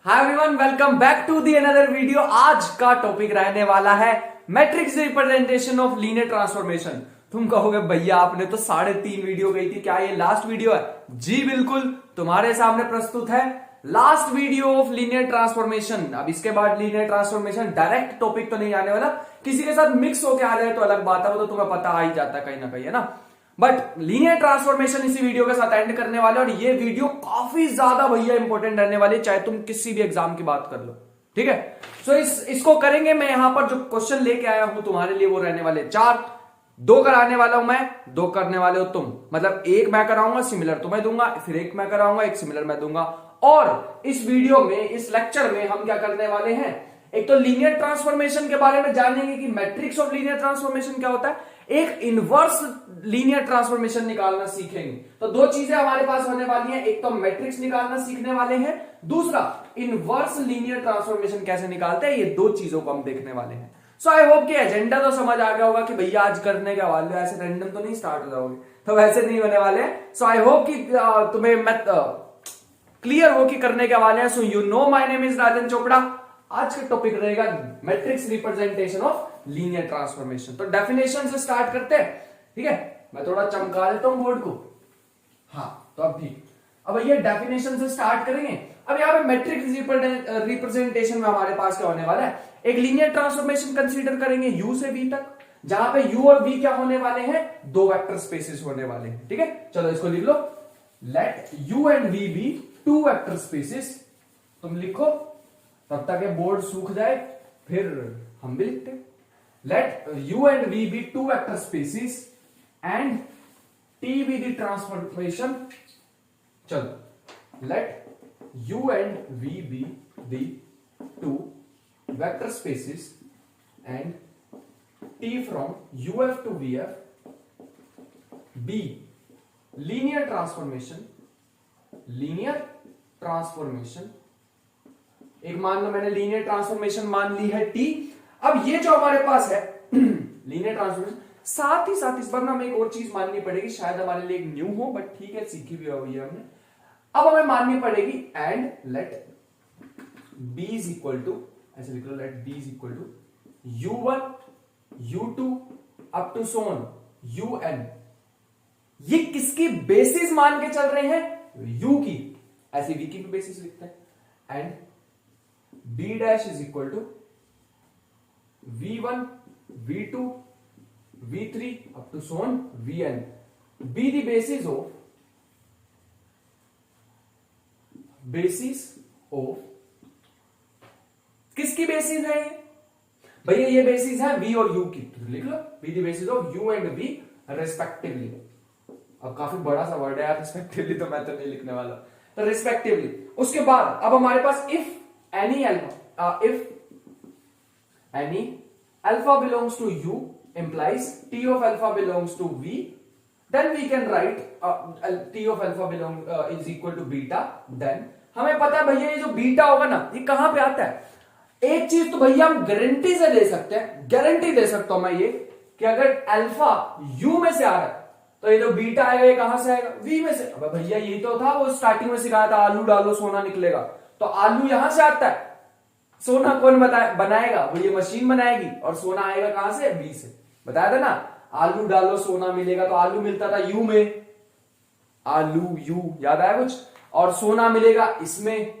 Hi everyone, welcome back to the another video. आज का topic रहने वाला है matrix representation of linear transformation. तुम कहोगे भैया आपने तो 3.5 वीडियो गई थी, क्या ये लास्ट वीडियो है? जी बिल्कुल, तुम्हारे सामने प्रस्तुत है last video of linear transformation. अब इसके बाद लीनियर ट्रांसफॉर्मेशन डायरेक्ट टॉपिक तो नहीं आने वाला, किसी के साथ मिक्स होकर आ जाए तो अलग बात है, वो तो तुम्हें पता आ ही जाता है कहीं ना कहीं, है ना। बट लीनियर ट्रांसफॉर्मेशन इसी वीडियो के साथ एंड करने वाले, और ये वीडियो काफी ज्यादा भैया इंपॉर्टेंट रहने वाली, चाहे तुम किसी भी एग्जाम की बात कर लो, ठीक है। सो इसको करेंगे। मैं यहां पर जो क्वेश्चन लेके आया हूं तुम्हारे लिए वो रहने वाले 4। 2 कराने वाला हूं मैं, 2 करने वाले हो तुम। मतलब एक मैं कराऊंगा, सिमिलर तुम्हें दूंगा, फिर एक मैं कराऊंगा, एक सिमिलर मैं दूंगा। और इस वीडियो में, इस लेक्चर में हम क्या करने वाले हैं, एक तो लीनियर ट्रांसफॉर्मेशन के बारे में जानेंगे कि मैट्रिक्स ऑफ लीनियर ट्रांसफॉर्मेशन क्या होता है, एक इनवर्स लीनियर ट्रांसफॉर्मेशन निकालना सीखेंगे। तो 2 चीजें हमारे पास होने वाली हैं, एक तो मैट्रिक्स निकालना सीखने वाले हैं, दूसरा इनवर्स लीनियर ट्रांसफॉर्मेशन कैसे निकालते हैं, ये 2 चीजों को हम देखने वाले हैं। सो आई होप कि एजेंडा तो समझ आ गया होगा कि भैया आज करने के वाले हो, ऐसे रैंडम तो नहीं स्टार्ट हो जाओगे, तो वैसे नहीं होने वाले हैं। सो आई होप कि तुम्हें क्लियर हो कि करने के वाले हैं। So you know my name is Rajan Chopra. आज का टॉपिक रहेगा matrix representation of linear transformation. तो डेफिनेशन से स्टार्ट करते हैं, ठीक है। मैं थोड़ा चमका देता हूं बोर्ड को। हाँ, तो अब ठीक। अब ये डेफिनेशन से स्टार्ट करेंगे। अब यहाँ पे मैट्रिक्स रिप्रेजेंटेशन में हमारे पास क्या होने वाला है, एक लीनियर ट्रांसफॉर्मेशन कंसीडर करेंगे u से v तक, जहां पे u और v क्या होने वाले हैं, 2 वेक्टर स्पेसेस होने वाले हैं, ठीक है। चलो इसको लिख लो, let u and v be 2 vector spaces. तुम लिखो तब तक ये बोर्ड सूख जाए, फिर हम भी लिखते हैं। Let u and v be 2 vector spaces and t be the transformation. चलो, let u and v be the 2 vector spaces and t from uf to vf be linear transformation एक मान लो मैंने लीनियर ट्रांसफॉर्मेशन मान ली है t। अब ये जो हमारे पास है लीनियर ट्रांसफॉर्मेशन, साथ ही साथ इस बार ना हमें एक और चीज माननी पड़ेगी, शायद हमारे लिए एक न्यू हो, बट ठीक है, सीखी भी हुई है हमने। अब हमें माननी पड़ेगी and let b is equal to, ऐसे लिख लो, let b is equal to u1 u2 up to so on un। ये किसकी बेसिस मान के चल रहे हैं, u की, ऐसे v की भी बेसिस लिखते हैं। And b dash is equal to v1 v2 v3 up to so on vn। b the basis of किसकी बेसिस है भैया, ये बेसिस है v और u की, तो लिख लो be the basis of u and v respectively. अब काफी बड़ा सा वर्ड है यार रेस्पेक्टिवली, तो मैं तो नहीं लिखने वाला, तो रेस्पेक्टिवली। उसके बाद अब हमारे पास if any alpha belongs to u implies t of alpha belongs to v, then we can write t of alpha is equal to beta। then हमें पता है भैया ये जो बीटा होगा ना, ये कहां पे आता है। एक चीज तो भैया हम गारंटी से दे सकते हैं, गारंटी दे सकता हूं मैं ये, कि अगर अल्फा u में से आ रहा है तो ये जो बीटा आएगा ये कहां से आएगा, v में से। अब भैया यही तो था, वो स्टार्टिंग में सिखाया था, आलू डालो सोना निकलेगा, तो आलू यहां से आता है, सोना कौन बनाएगा, वो ये मशीन बनाएगी, और सोना आएगा कहां से, v से। बताया था ना, आलू डालो सोना मिलेगा, तो आलू मिलता था u में, आलू u, याद आया कुछ, और सोना मिलेगा इसमें,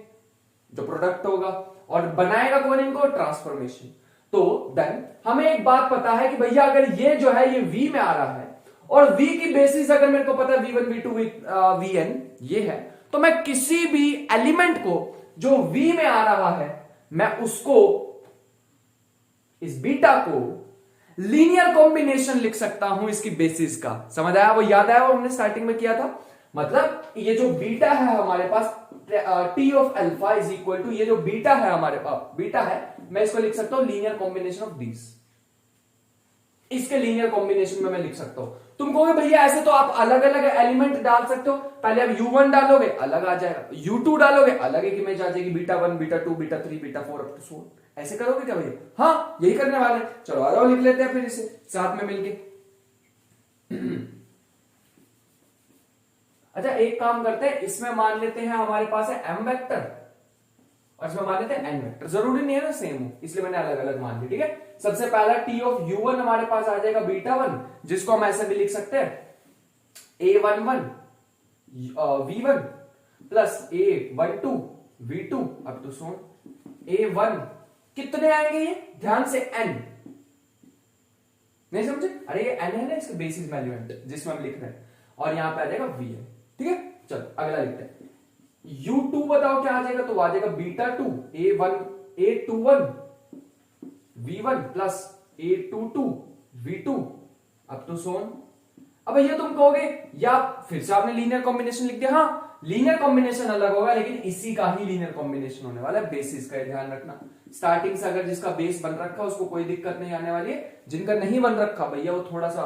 जो प्रोडक्ट होगा, और बनाएगा कौन इनको, ट्रांसफॉर्मेशन। तो देन हमें एक बात पता है कि भैया अगर ये जो है ये v में आ रहा है, और v की बेसिस अगर मेरे को पता है v1 v2 vn ये है, तो मैं किसी भी एलिमेंट को जो v में आ रहा है, मैं उसको, इस बीटा को लीनियर कॉम्बिनेशन लिख सकता हूं इसकी बेसिस का। समझ आया, वो याद आया, वो हमने स्टार्टिंग में किया था। मतलब ये जो बीटा है हमारे पास, t of alpha is equal to, ये जो बीटा है हमारे पास, बीटा है, मैं इसको लिख सकता हूं लीनियर कॉम्बिनेशन ऑफ दीज, इसके लीनियर कॉम्बिनेशन में मैं लिख सकता हूं। तुम कहोगे भैया ऐसे तो आप अलग अलग एलिमेंट डाल सकते हो, पहले आप u1 डालोगे अलग आ जाएगा, u2 डालोगे अलग एक इमेज आ जाएगी, beta 1 beta 2 beta 3 beta 4 up to so. ऐसे करोगे क्या भैया, हाँ यही करने वाले हैं। चलो आ जाओ लिख लेते हैं फिर इसे साथ में मिलके। अच्छा एक काम करते हैं, इसमें मान लेते हैं हमारे पास है m वेक्टर, और इसमें मान लेते हैं n वेक्टर, जरूरी नहीं है ना सेम हो, इसलिए मैंने अलग अलग मान ली। ठीक है, सबसे पहला t ऑफ u1 हमारे पास आ जाएगा β1, जिसको हम ऐसे भी लिख सकते हैं a11 v1 plus a12 v2 up to Son a1 कितने आएंगे ये, ध्यान से n, नहीं समझे, अरे ये n है ना इसका बेसिस एलिमेंट जिसमें हम लिख रहे हैं, और यहां पे आ जाएगा vn। ठीक है, चलो अगला लिखते हैं। u2 बताओ क्या आ जाएगा, तो आ जाएगा β2 a21 v1 plus a22 v2 up to सोन। अब ये तुम कहोगे या फिर से आपने लीनियर कॉम्बिनेशन लिख दिया, हाँ लीनियर कॉम्बिनेशन अलग होगा, लेकिन इसी का ही लीनियर कॉम्बिनेशन होने वाला है, बेसिस का ध्यान रखना। स्टार्टिंग से अगर जिसका बेस बन रखा है उसको कोई दिक्कत नहीं आने वाली है, जिनका नहीं बन रखा भैया वो थोड़ा सा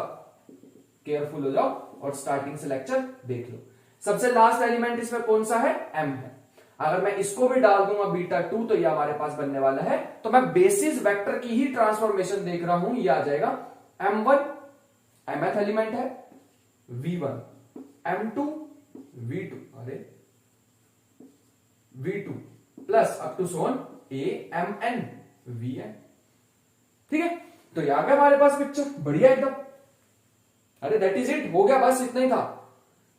केयरफुल हो जाओ और स्टार्टिंग से लेक्चर देख लो। सबसे लास्ट एलिमेंट इसमें कौन सा है, m है। अगर मैं इसको भी डाल दूंगा β2 तो ये हमारे पास बनने वाला है, तो मैं बेसिस वेक्टर की ही ट्रांसफॉर्मेशन देख रहा हूं, ये आ जाएगा m1 mth एलिमेंट है v1 m2 v2 अरे v2 plus up to so on a mn vn। ठीक है, तो यहां पे हमारे पास पिक्चर बढ़िया एकदम, अरे दैट इज इट, हो गया, बस इतना ही था,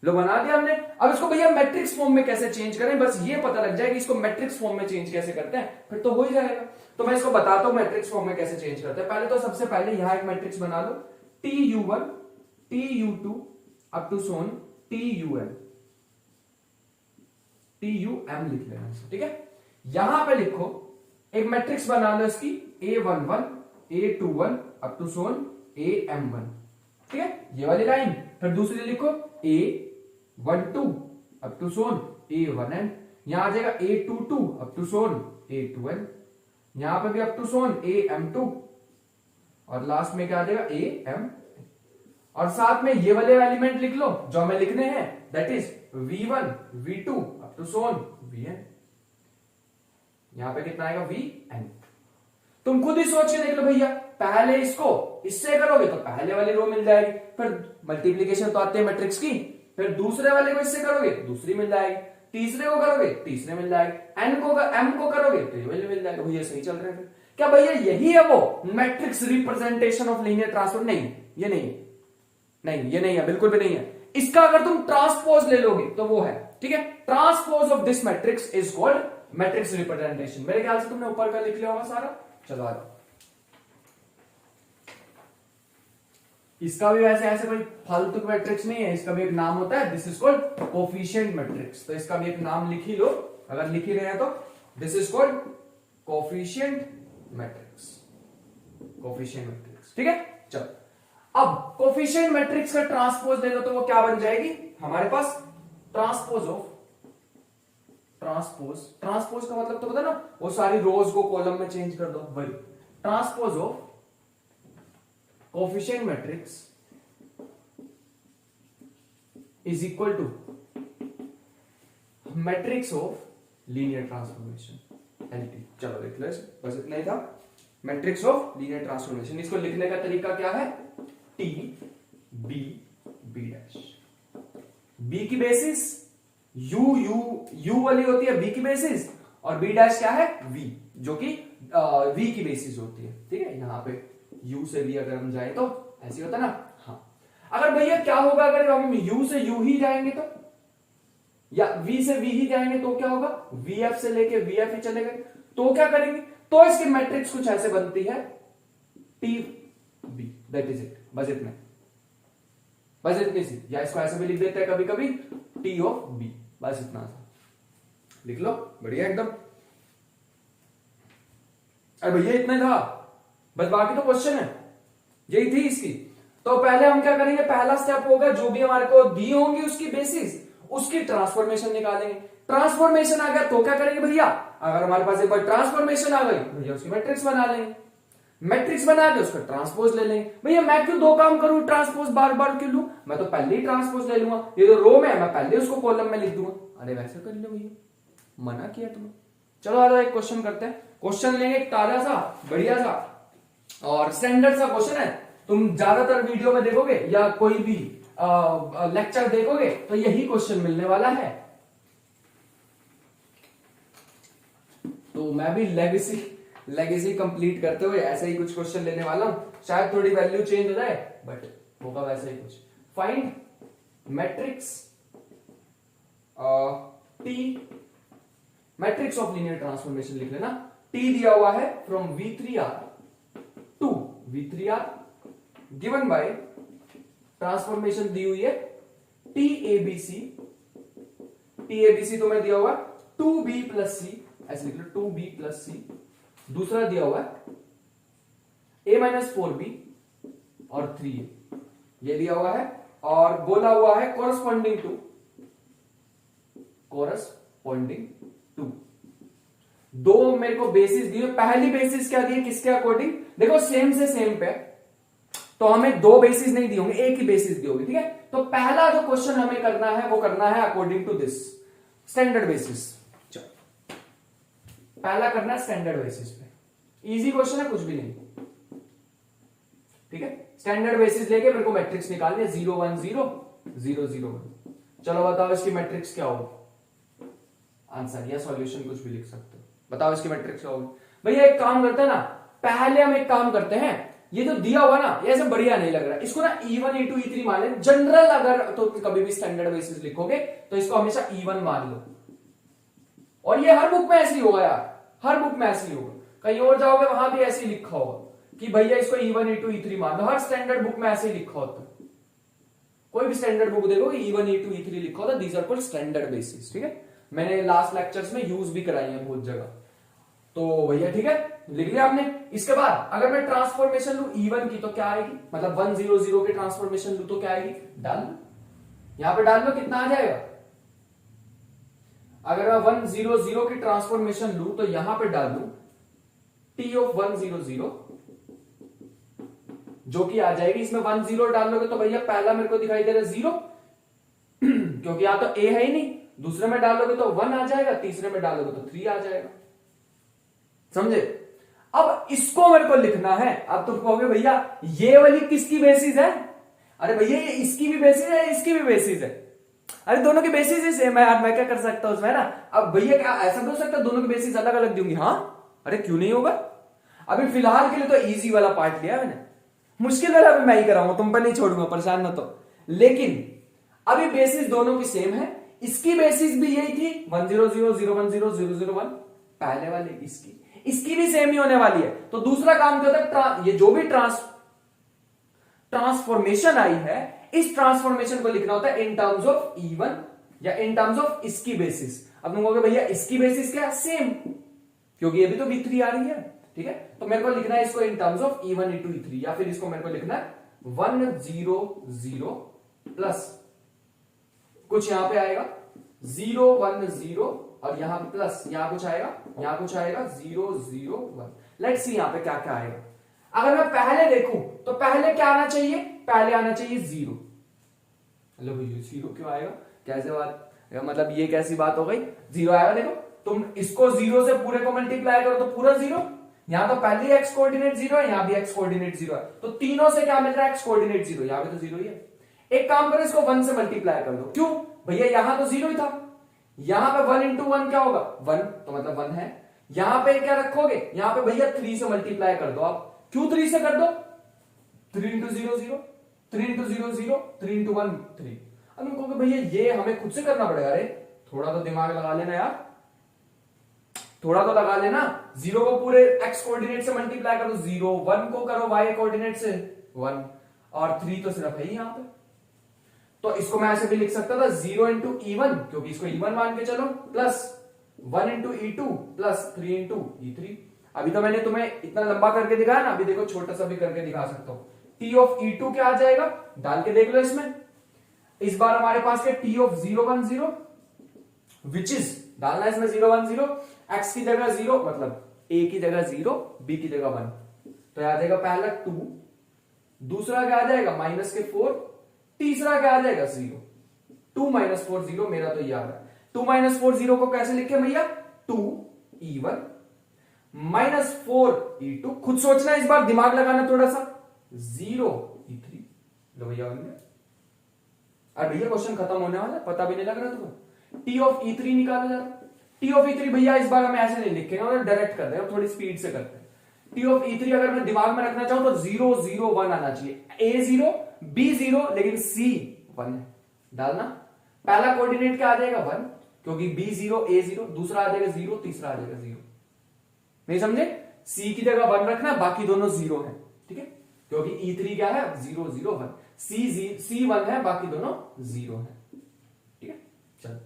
लो बना दिया हमने। अब इसको भैया मैट्रिक्स फॉर्म में कैसे चेंज करें, बस ये पता लग जाए कि इसको मैट्रिक्स फॉर्म में चेंज कैसे करते हैं, फिर तो हो ही जाएगा। तो मैं इसको बताता हूं मैट्रिक्स फॉर्म में कैसे चेंज करते हैं। पहले तो सबसे पहले यहां एक मैट्रिक्स बना लो, tu1 tu2 up to so on tum लिख लेना, ठीक है। यहां पे लिखो एक मैट्रिक्स बना लो इसकी a11 a21 up to Son am1, ठीक है, ये वाली लाइन। फिर दूसरी लिखो a12 up to Son a1n, यहां आ जाएगा a22 up to Son a2n, यहां पे भी अप टू सोन am2, और लास्ट में क्या आ जाएगा am, और साथ में ये वाले एलिमेंट लिख लो जो हमें लिखने हैं, that is v1 v2 up to so on vn, यहां पे कितना आएगा vn। तुम खुद ही सोच के देख लो भैया, पहले इसको इससे करोगे तो पहले वाली रो मिल जाएगी, फिर मल्टीप्लीकेशन तो आते हैं मैट्रिक्स की, फिर दूसरे वाले को इससे करोगे दूसरी मिल जाएगी, तीसरे को करोगे तीसरे मिल जाएगी, m को करोगे तो ये वाली मिल जाएगा। भैया सही चल रहे हैं, क्या भैया यही है वो matrix representation of linear transform? नहीं, ये नहीं है, नहीं ये नहीं है, बिल्कुल भी नहीं है। इसका अगर तुम ट्रांसपोज ले लोगे तो वो है, ठीक है। Transpose of this matrix is called matrix representation. मेरे ख्याल से तुमने ऊपर का लिख लिया होगा सारा, चलो आ जाओ। इसका भी वैसे ऐसे कोई फालतू मैट्रिक्स नहीं है, इसका भी एक नाम होता है, this is called coefficient matrix. तो इसका भी एक नाम लिख ही लो, अगर लिख ही रहे हैं तो, this is called coefficient matrix, coefficient matrix, ठीक है। चलो अब कोफिशिएंट मैट्रिक्स का ट्रांसपोज ले लो तो वो क्या बन जाएगी हमारे पास, ट्रांसपोज ऑफ, ट्रांसपोज का मतलब तो पता ना, वो सारी रोज को कॉलम में चेंज कर दो, वही transpose of coefficient matrix is equal to matrix of linear transformation, LT. चलो देख लो, बस इतना ही था, मैट्रिक्स ऑफ लीनियर ट्रांसफॉर्मेशन। इसको लिखने का तरीका क्या है, T B B dash, B की बेसिस यू वाली होती है, बी की बेसिस, और बी डैश क्या है, वी, जो कि वी की बेसिस होती है, ठीक है। यहां पे u से v अगर हम जाए तो ऐसे होता ना, हाँ। अगर भैया क्या होगा, अगर हम u से u ही जाएंगे तो, या v से v ही जाएंगे तो क्या होगा, vf से लेके vf ही चले गए तो क्या करेंगे, तो इसकी मैट्रिक्स कुछ ऐसे बनती है T B, that is it, बस इतने, बस इतनी सी, या इसको ऐसे भी लिख देते हैं कभी कभी टी ऑफ बी, बस इतना सा लिख लो, बढ़िया एकदम। अरे भैया इतना ही था, बस बाकी तो क्वेश्चन है, यही थी इसकी। तो पहले हम क्या करेंगे, पहला स्टेप होगा जो भी हमारे को दी होंगी उसकी बेसिस, उसकी ट्रांसफॉर्मेशन निकालेंगे। ट्रांसफॉर्मेशन आ गया तो क्या करेंगे भैया, अगर हमारे पास एक बार ट्रांसफॉर्मेशन आ गई भैया उसकी मैट्रिक्स बना लेंगे, मैट्रिक्स बना के उसका ट्रांसपोज ले लेंगे। भैया मैं क्यों दो काम करूं, ट्रांसपोज बार बार क्यों लूं, मैं तो पहले ही ट्रांसपोज ले लूंगा, ये तो रो में है, मैं पहले उसको कॉलम में लिख दूंगा। अरे वैसे कर लो भैया, मना किया तुम्हें। चलो आ जाओ एक क्वेश्चन करते हैं, क्वेश्चन लेंगे एक ताजा सा बढ़िया सा और स्टैंडर्ड सा क्वेश्चन है। तुम ज्यादातर वीडियो में देखोगे या कोई भी लेक्चर देखोगे तो यही क्वेश्चन मिलने वाला है। तो मैं भी लेगेसी कंप्लीट करते हुए ऐसे ही कुछ क्वेश्चन लेने वाला हूं, शायद थोड़ी वैल्यू चेंज हो जाए बट होगा वैसा ही कुछ। Find matrix T, matrix of linear transformation लिख लेना। टी दिया हुआ है from V3R to V3R given by transformation दी हुई है TABC, TABC तो मैं दिया हुआ 2B प्लस सी, ऐसे लिख लो 2B प्लस सी। दूसरा दिया हुआ है A माइनस 4B और 3A, ये दिया हुआ है और बोला हुआ है कोरस्पॉन्डिंग टू दो मेरे को बेसिस दिए। पहली बेसिस क्या दी है, किसके अकॉर्डिंग, देखो सेम से सेम पे तो हमें दो बेसिस नहीं दी होंगे, एक ही बेसिस दी होगी, ठीक है। तो पहला जो क्वेश्चन हमें करना है वो करना है according to this standard basis. पहला करना है स्टैंडर्ड बेसिस पे, इजी क्वेश्चन है, कुछ भी नहीं, ठीक है। स्टैंडर्ड बेसिस लेके मेरे को मैट्रिक्स निकालनी है 0 1 0 0 0 1। चलो बताओ इसकी मैट्रिक्स क्या होगी, आंसर या सॉल्यूशन कुछ भी लिख सकते हो, बताओ इसकी मैट्रिक्स क्या होगी। भैया एक काम करते हैं ना, पहले हम एक काम करते हैं, ये जो दिया हुआ ना ये ऐसे बढ़िया नहीं लग रहा, इसको ना E1 E2 E3 मान लें। जनरल अगर तो कभी भी स्टैंडर्ड बेसिस लिखोगे तो इसको हमेशा E1 मान लो, और ये हर बुक में ऐसे ही होगा यार, हर बुक में ऐसे ही होगा। कहीं और जाओगे वहां भी ऐसे ही लिखा होगा कि भैया इसको E1 E2 E3 मान लो, हर स्टैंडर्ड बुक में ऐसे ही लिखा होता है। कोई भी स्टैंडर्ड बुक देखो E1 E2 E3 लिखा होता है, these are called standard basis, ठीक है। मैंने लास्ट लेक्चर्स में यूज भी कराई है बहुत जगह, तो भैया ठीक है लिख लिया आपने। इसके बाद अगर मैं ट्रांसफॉर्मेशन लू E1 की तो क्या आएगी, मतलब 1 0 0 की ट्रांसफॉर्मेशन लू तो क्या आएगी, डाल लो यहां पे, डाल लो कितना आ जाएगा। अगर मैं 1 0 0 की ट्रांसफॉर्मेशन लू तो यहां पे डाल लू T ऑफ 1 0 0 जो कि आ जाएगी, इसमें 1 0 डाल लोगे तो भैया पहला मेरे को दिखाई दे रहा है 0 क्योंकि यहां तो A है ही नहीं, दूसरे में डालोगे तो 1 आ जाएगा, तीसरे में डालोगे तो 3 आ जाएगा, समझे। अब इसको मेरे को लिखना है। अब तुम कहोगे भैया ये वाली किसकी बेसिस है, अरे भैया ये इसकी भी बेसिस है, इसकी भी बेसिस है, अरे दोनों की बेसिस ही सेम है यार, मैं क्या कर सकता हूं उसमें ना। अब भैया क्या ऐसा भी हो सकता है दोनों की बेसिस अलग अलग दूंगी, हाँ अरे क्यों नहीं होगा। अभी फिलहाल के लिए तो इजी वाला पार्ट लिया मैंने, मुश्किल वाला अभी मैं ही कराऊंगा, तुम पर नहीं छोड़ूंगा, परेशान ना तो। लेकिन अभी बेसिस दोनों की सेम है, इसकी बेसिस भी यही थी 1 0 0 0 1 0 0 0 1, पहले वाले इसकी भी सेम ही होने वाली है। तो दूसरा काम क्या होता है, ये जो भी ट्रांसफॉर्मेशन आई है, इस ट्रांसफॉर्मेशन को लिखना होता है इन टर्म्स ऑफ E1 या इन टर्म्स ऑफ इसकी बेसिस। अब तुम कहोगे भैया इसकी बेसिस क्या, सेम, क्योंकि ये भी तो V3 आ रही है, ठीक है। तो मेरे को लिखना है इसको इन terms of E1 E2 E3, या फिर इसको मेरे को लिखना है 1 0 0 प्लस कुछ यहां पे आएगा 0 1 0 और यहां प्लस यहां कुछ आएगा 0 0 1। लेट्स सी यहां पे क्या क्या आएगा। अगर मैं पहले देखूं तो पहले क्या आना चाहिए, पहले आना चाहिए 0। हेलो भैया 0 क्यों आएगा, कैसे बात, मतलब ये कैसी बात हो गई, 0 आएगा। देखो तुम इसको 0 से पूरे को मल्टीप्लाई करो तो पूरा 0, यहां तो पहले एक्स कोऑर्डिनेट 0 है, यहां भी एक्स कोऑर्डिनेट 0 है, तो तीनों से क्या मिल रहा है, एक्स कोऑर्डिनेट 0, यहां पे तो 0 ही है। एक काम करो इसको 1 से मल्टीप्लाई कर दो, क्यों भैया यहां तो 0 ही था, यहां पे 1 इंटू 1 क्या होगा 1, तो मतलब 1 है। यहां पे क्या रखोगे, यहां पे भैया 3 से मल्टीप्लाई कर दो आप, क्यों 3 से कर दो, 3 इंटू 0 0, 3 इंटू 0 0, 3 इंटू 1 3। अब तुम कहोगे भैया ये हमें खुद से करना पड़ेगा, अरे थोड़ा तो दिमाग लगा लेना यार, थोड़ा तो लगा लेना। 0 को पूरे x कोऑर्डिनेट से मल्टीप्लाई करो 0, 1 को करो y कोऑर्डिनेट से 1, और 3 तो सिर्फ है ही यहां पे। तो इसको मैं ऐसे भी लिख सकता था 0 इंटू E1, क्योंकि इसको E1 मान के चलो, plus 1 into E2 plus 3 into E3। अभी तो मैंने तुम्हें इतना लंबा करके दिखाया ना, अभी देखो छोटा सा भी करके दिखा सकता हूं। T ऑफ E2 क्या आ जाएगा, डाल के देख लो इसमें। इस बार हमारे पास क्या T ऑफ 0 1 0 विच इज डालना है इसमें 0 1 0, x की जगह 0 मतलब a की जगह 0, b की जगह 1, तो आ जाएगा पहला 2, दूसरा क्या आ जाएगा -4, तीसरा क्या आ जाएगा 0। 2 - 4 0, मेरा तो याद है। 2 - 4 0 को कैसे लिखे भैया, 2 E1 -4 E2, खुद सोचना इस बार, दिमाग लगाना थोड़ा सा, 0 E3। लो भैया बन गया। अरे भैया क्वेश्चन खत्म होने वाला है, पता भी नहीं लग रहा तुम्हें। T ऑफ E3 निकाला जा रहा है, टी ऑफ E3 भैया इस बार हम ऐसे नहीं लिखेंगे और डायरेक्ट कर रहे हैं, थोड़ी स्पीड से करते हैं। टी ऑफ E3 अगर मैं दिमाग में रखना चाहूं तो 0 0 1 आना चाहिए। A0 B0 लेकिन C1 है डालना। पहला कोऑर्डिनेट क्या आ जाएगा 1, क्योंकि B0 A0, दूसरा आ जाएगा 0, तीसरा आ जाएगा 0। नहीं समझे? C की जगह 1 रखना, बाकी दोनों 0 है, ठीक है, क्योंकि E3 क्या है 0 0 1, C1 है, बाकी दोनों 0 है, ठीक है। चलो,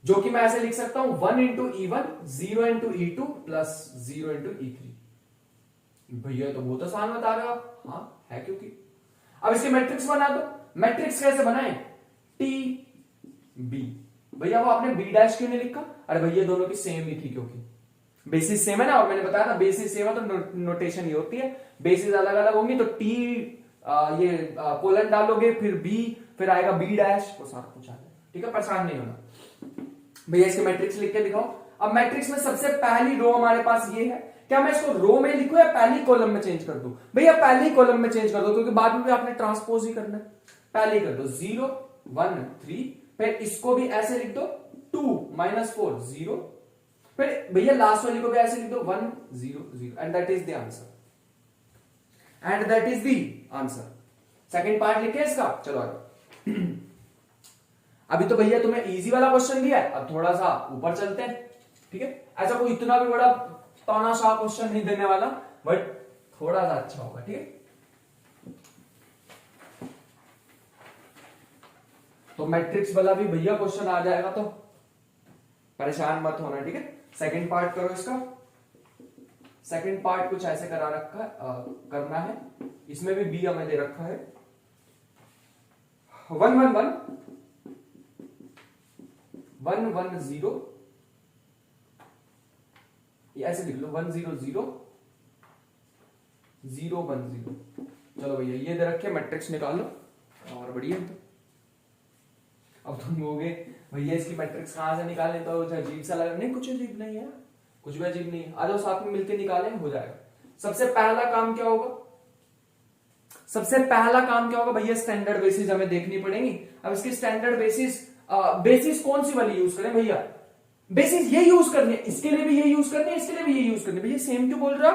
जो कि मैं ऐसे लिख सकता हूं 1 into E1 0 into E2 plus 0 into E3। भैया तो बहुत आसान बता रहे हो आप। हाँ है, क्योंकि अब इसके मैट्रिक्स बना दो। मैट्रिक्स कैसे बनाए? T B. भैया वो आपने बी डैश क्यों नहीं लिखा? अरे भैया दोनों की सेम ही थी, क्योंकि बेसिस सेम है ना, और मैंने बताया ना बेसिस सेम है तो नोटेशन ये होती है, बेसिस अलग अलग होंगी तो टी ये कोलन डालोगे, फिर बी, फिर आएगा बी डैश, वो सारा कुछ आ जाएगा, ठीक है, परेशान नहीं होना। भैया इसके मैट्रिक्स लिख के दिखाओ। अब मैट्रिक्स में सबसे पहली रो हमारे पास ये है। क्या मैं इसको रो में लिखूं या पहली कॉलम में चेंज कर दूं? भैया पहली कॉलम में चेंज कर दो, क्योंकि बाद में भी आपने ट्रांसपोज ही करना है। पहले कर दो 0 1 3, फिर इसको भी ऐसे लिख दो 2 -4 0, फिर भैया लास्ट वाली को भी ऐसे लिख दो 1 0 0, and that is the answer. And that is the answer. Second part लिखे इसका। चलो आगे। अभी तो भैया तुम्हें इजी वाला क्वेश्चन दिया है, अब थोड़ा सा ऊपर चलते हैं, ठीक है। ऐसा कोई इतना भी बड़ा तानाशाह क्वेश्चन नहीं देने वाला, बट थोड़ा सा अच्छा होगा, ठीक है। तो मैट्रिक्स वाला भी भैया क्वेश्चन आ जाएगा, तो परेशान मत होना, ठीक है। सेकंड पार्ट करो इसका। सेकंड पार्ट कुछ ऐसे करा रखा करना है, इसमें भी बी हमें दे रखा है 1 1 1 1 1 0, ऐसे लिख लो 1 0 0 0 1 0। चलो भैया ये दे रखे, मैट्रिक्स निकालो और बढ़िया। अब तुम कहोगे भैया इसकी मैट्रिक्स कहां से निकालें, तो अजीब सा लगा। नहीं, कुछ अजीब नहीं है, कुछ भी अजीब नहीं है। आ जाओ साथ में मिलकर निकालें, हो जाएगा। सबसे पहला काम क्या होगा? सबसे पहला काम क्या होगा भैया? स्टैंडर्ड बेसिस हमें देखनी पड़ेगी। अब इसकी स्टैंडर्ड बेसिस बेसिस कौन सी वाली यूज करें भैया? बेसिस ये यूज करनी है, इसके लिए भी ये यूज करनी है, इसके लिए भी ये यूज करनी है। भैया सेम क्यों बोल रहा?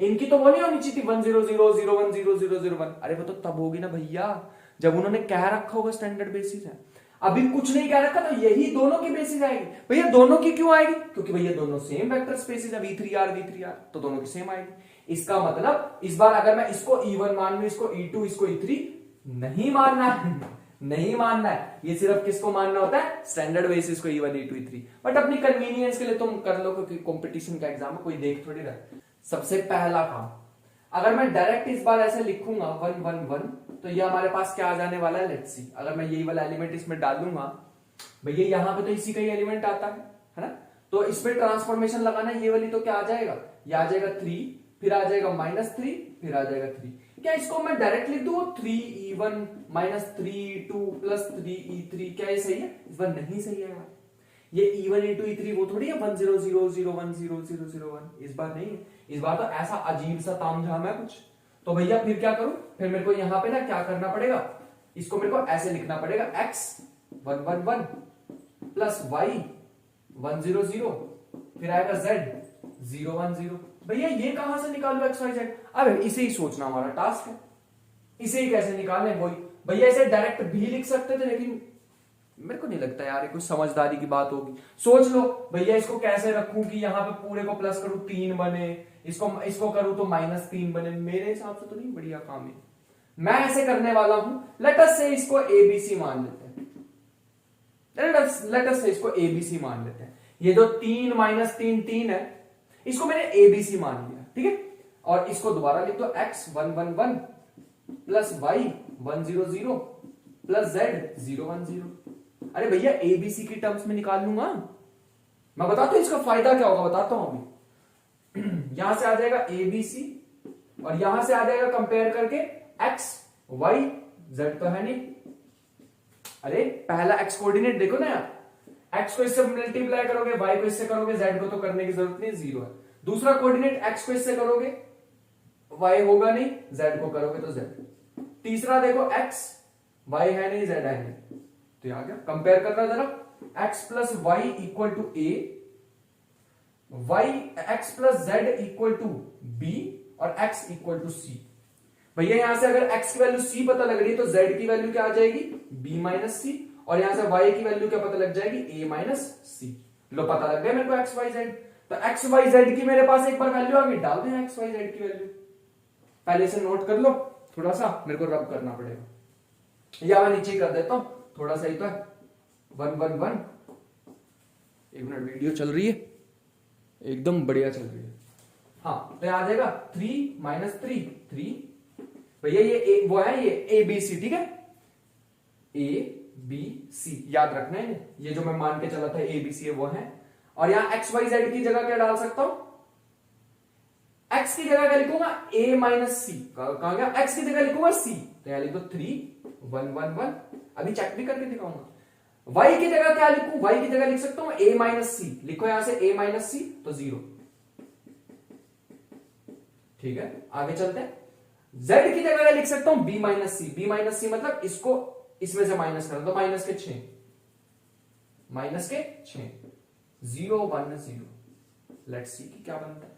इनकी तो वो नहीं होनी चाहिए थी 1 0 0 0 1 0 0 0 1। अरे वो तो तब होगी ना भैया जब उन्होंने कह रखा होगा स्टैंडर्ड बेसिस है। अभी कुछ नहीं कह रखा, तो यही दोनों की बेसिस आएगी। भैया दोनों की क्यों आएगी? क्योंकि भैया दोनों सेम वेक्टर स्पेसिस है, v3r, तो दोनों की सेम आएगी। इसका मतलब इस बार अगर मैं इसको E1 मान लूं, इसको E2, इसको E3, नहीं मानना है, नहीं मानना है। ये सिर्फ किसको मानना होता है? स्टैंडर्ड बेसिस को, E1 E2 E3। बट अपनी कन्वीनियंस के लिए तुम कर लो, क्योंकि कंपटीशन का एग्जाम है, कोई देख थोड़ी रहा। सबसे पहला काम, अगर मैं डायरेक्ट इस बार ऐसे लिखूंगा 1 1 1, तो ये हमारे पास क्या आ जाने वाला है? Let's see. अगर मैं यही वाला एलिमेंट इसमें डाल दूंगा, भैया यहां पे तो इसी का ही एलिमेंट आता है ना, तो इसमें ट्रांसफॉर्मेशन लगाना, ये वाली तो क्या आ जाएगा? ये आ जाएगा 3, फिर आ जाएगा -3, फिर आ जाएगा 3। क्या इसको मैं डायरेक्ट लिख दूं 3E1 -3E2 प्लस 3E3? क्या ये सही है? इस बार नहीं सही है यार। ये E1 E2 E3 वो थोड़ी है 1 0 0 0 1 0 0 0 1। इस बार नहीं है, इस बार तो ऐसा अजीब सा तामझाम है कुछ। तो भैया फिर क्या करूं? फिर मेरे को यहां पे ना क्या करना पड़ेगा? इसको मेरे को ऐसे लिखना पड़ेगा x 1 1 1 प्लस y 1 0 0, फिर आएगा z 0 1 0। भैया ये कहां से निकालू x y z? अब इसे ही सोचना हमारा टास्क है, इसे ही कैसे निकालें वही। भैया इसे डायरेक्ट भी लिख सकते थे, लेकिन मेरे को नहीं लगता यार ये कुछ समझदारी की बात होगी। सोच लो भैया इसको कैसे रखूं कि यहाँ पे पूरे को प्लस करूं 3 बने, इसको करूं तो -3 बने। मेरे हिसाब से तो नहीं बढ़िया काम है। मैं ऐसे करने वाला हूं, लेट अस से इसको ABC मान लेते हैं। लेट अस से इसको ABC मान लेते हैं। ये जो 3 -3 3 है, इसको मैंने ABC मान लिया, ठीक है। और इसको दोबारा लिख दो x 1 1 1 plus y 1 0 0 plus z 0 1 0। अरे भैया ABC की टर्म्स में निकाल लूंगा मैं। बताता हूं इसका फायदा क्या होगा, बताता हूं अभी। यहां से आ जाएगा ABC और यहां से आ जाएगा कंपेयर करके x y z तो है नहीं। अरे पहला x कोऑर्डिनेट देखो ना यार, x को इससे मल्टीप्लाई करोगे, y को इससे करोगे, z को तो करने की जरूरत नहीं, 0 है। दूसरा कोऑर्डिनेट x को इससे करोगे, y होगा नहीं, z को करोगे तो z। तीसरा देखो x, y है नहीं, z है नहीं, तो आ गया। कंपेयर करना जरा, x plus Y equal to a, Y X plus Z equal to B और एक्स इक्वल टू सी। भैया यहां से अगर x की वैल्यू c पता लग रही है तो z की वैल्यू क्या आ जाएगी b माइनस सी, और यहां से y की वैल्यू क्या पता लग जाएगी a माइनस सी। लो पता लग गया मेरे को x y z। तो x y z की मेरे पास एक बार वैल्यू आ गई, डाल दें x y z की वैल्यू। पहले इसे नोट कर लो, थोड़ा सा मेरे को रब करना पड़ेगा, या मैं नीचे कर देता हूं, थोड़ा सा ही तो है। 1 1 1, एक मिनट, वीडियो चल रही है, एकदम बढ़िया चल रही है। हाँ, तो आ जाएगा 3 माइनस 3 3। भैया ये वो है, ये ए बी सी, ठीक है, ए बी सी याद रखना है। ये जो मैं मान के चला था ए बी सी है वो है। और यहां एक्स वाई जेड की जगह क्या डाल सकता हूं, एक्स की जगह क्या लिखूंगा ए माइनस सी, कहां गया, एक्स की जगह लिखूंगा सी, तो यहां लिख दो 3 1 1 1। अभी चेक भी करके दिखाऊंगा। वाई की जगह क्या लिखूं, वाई की जगह लिख सकता हूं ए माइनस सी, लिखो यहां से ए माइनस सी तो 0। ठीक है, आगे चलते हैं। z की जगह लिख सकता हूं b minus C, b minus सी मतलब इसको इसमें से माइनस कर दो, माइनस के 6 0 1 0। लेट्स सी कि क्या बनता है,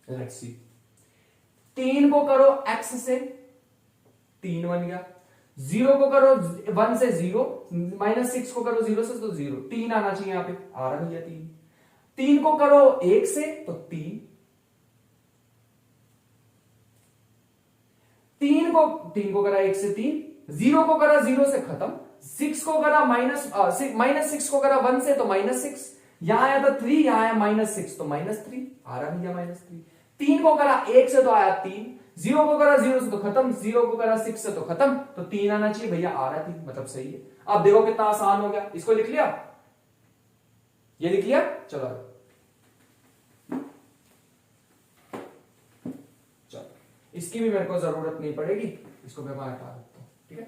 लेट्स सी। 3 को करो x से, 3 बन गया। 0 को करो 1 से 0, माइनस 6 को करो 0 से तो 0, 3 आना चाहिए यहां पे, आ रहा भैया 3। 3 को करो 1 से तो 3, 3 को करा 1 से 3, 0 को करा 0 से खत्म, 6 को करा माइनस 6 को करा 1 से तो -6, यहां आया तो 3, यहां आया -6 तो -3, आ रहा भैया -3। 3 को करा 1 से तो आया 3, 0 को करा 0 से तो खत्म, 0 को करा 6 से तो खत्म, तो 3 आना चाहिए भैया, आ रहा 3, मतलब सही है। अब देखो कितना आसान हो गया, इसको लिख लिया, ये लिख लिया, चलो इसकी भी मेरे को जरूरत नहीं पड़ेगी, इसको मैं हटा देता हूं। ठीक है,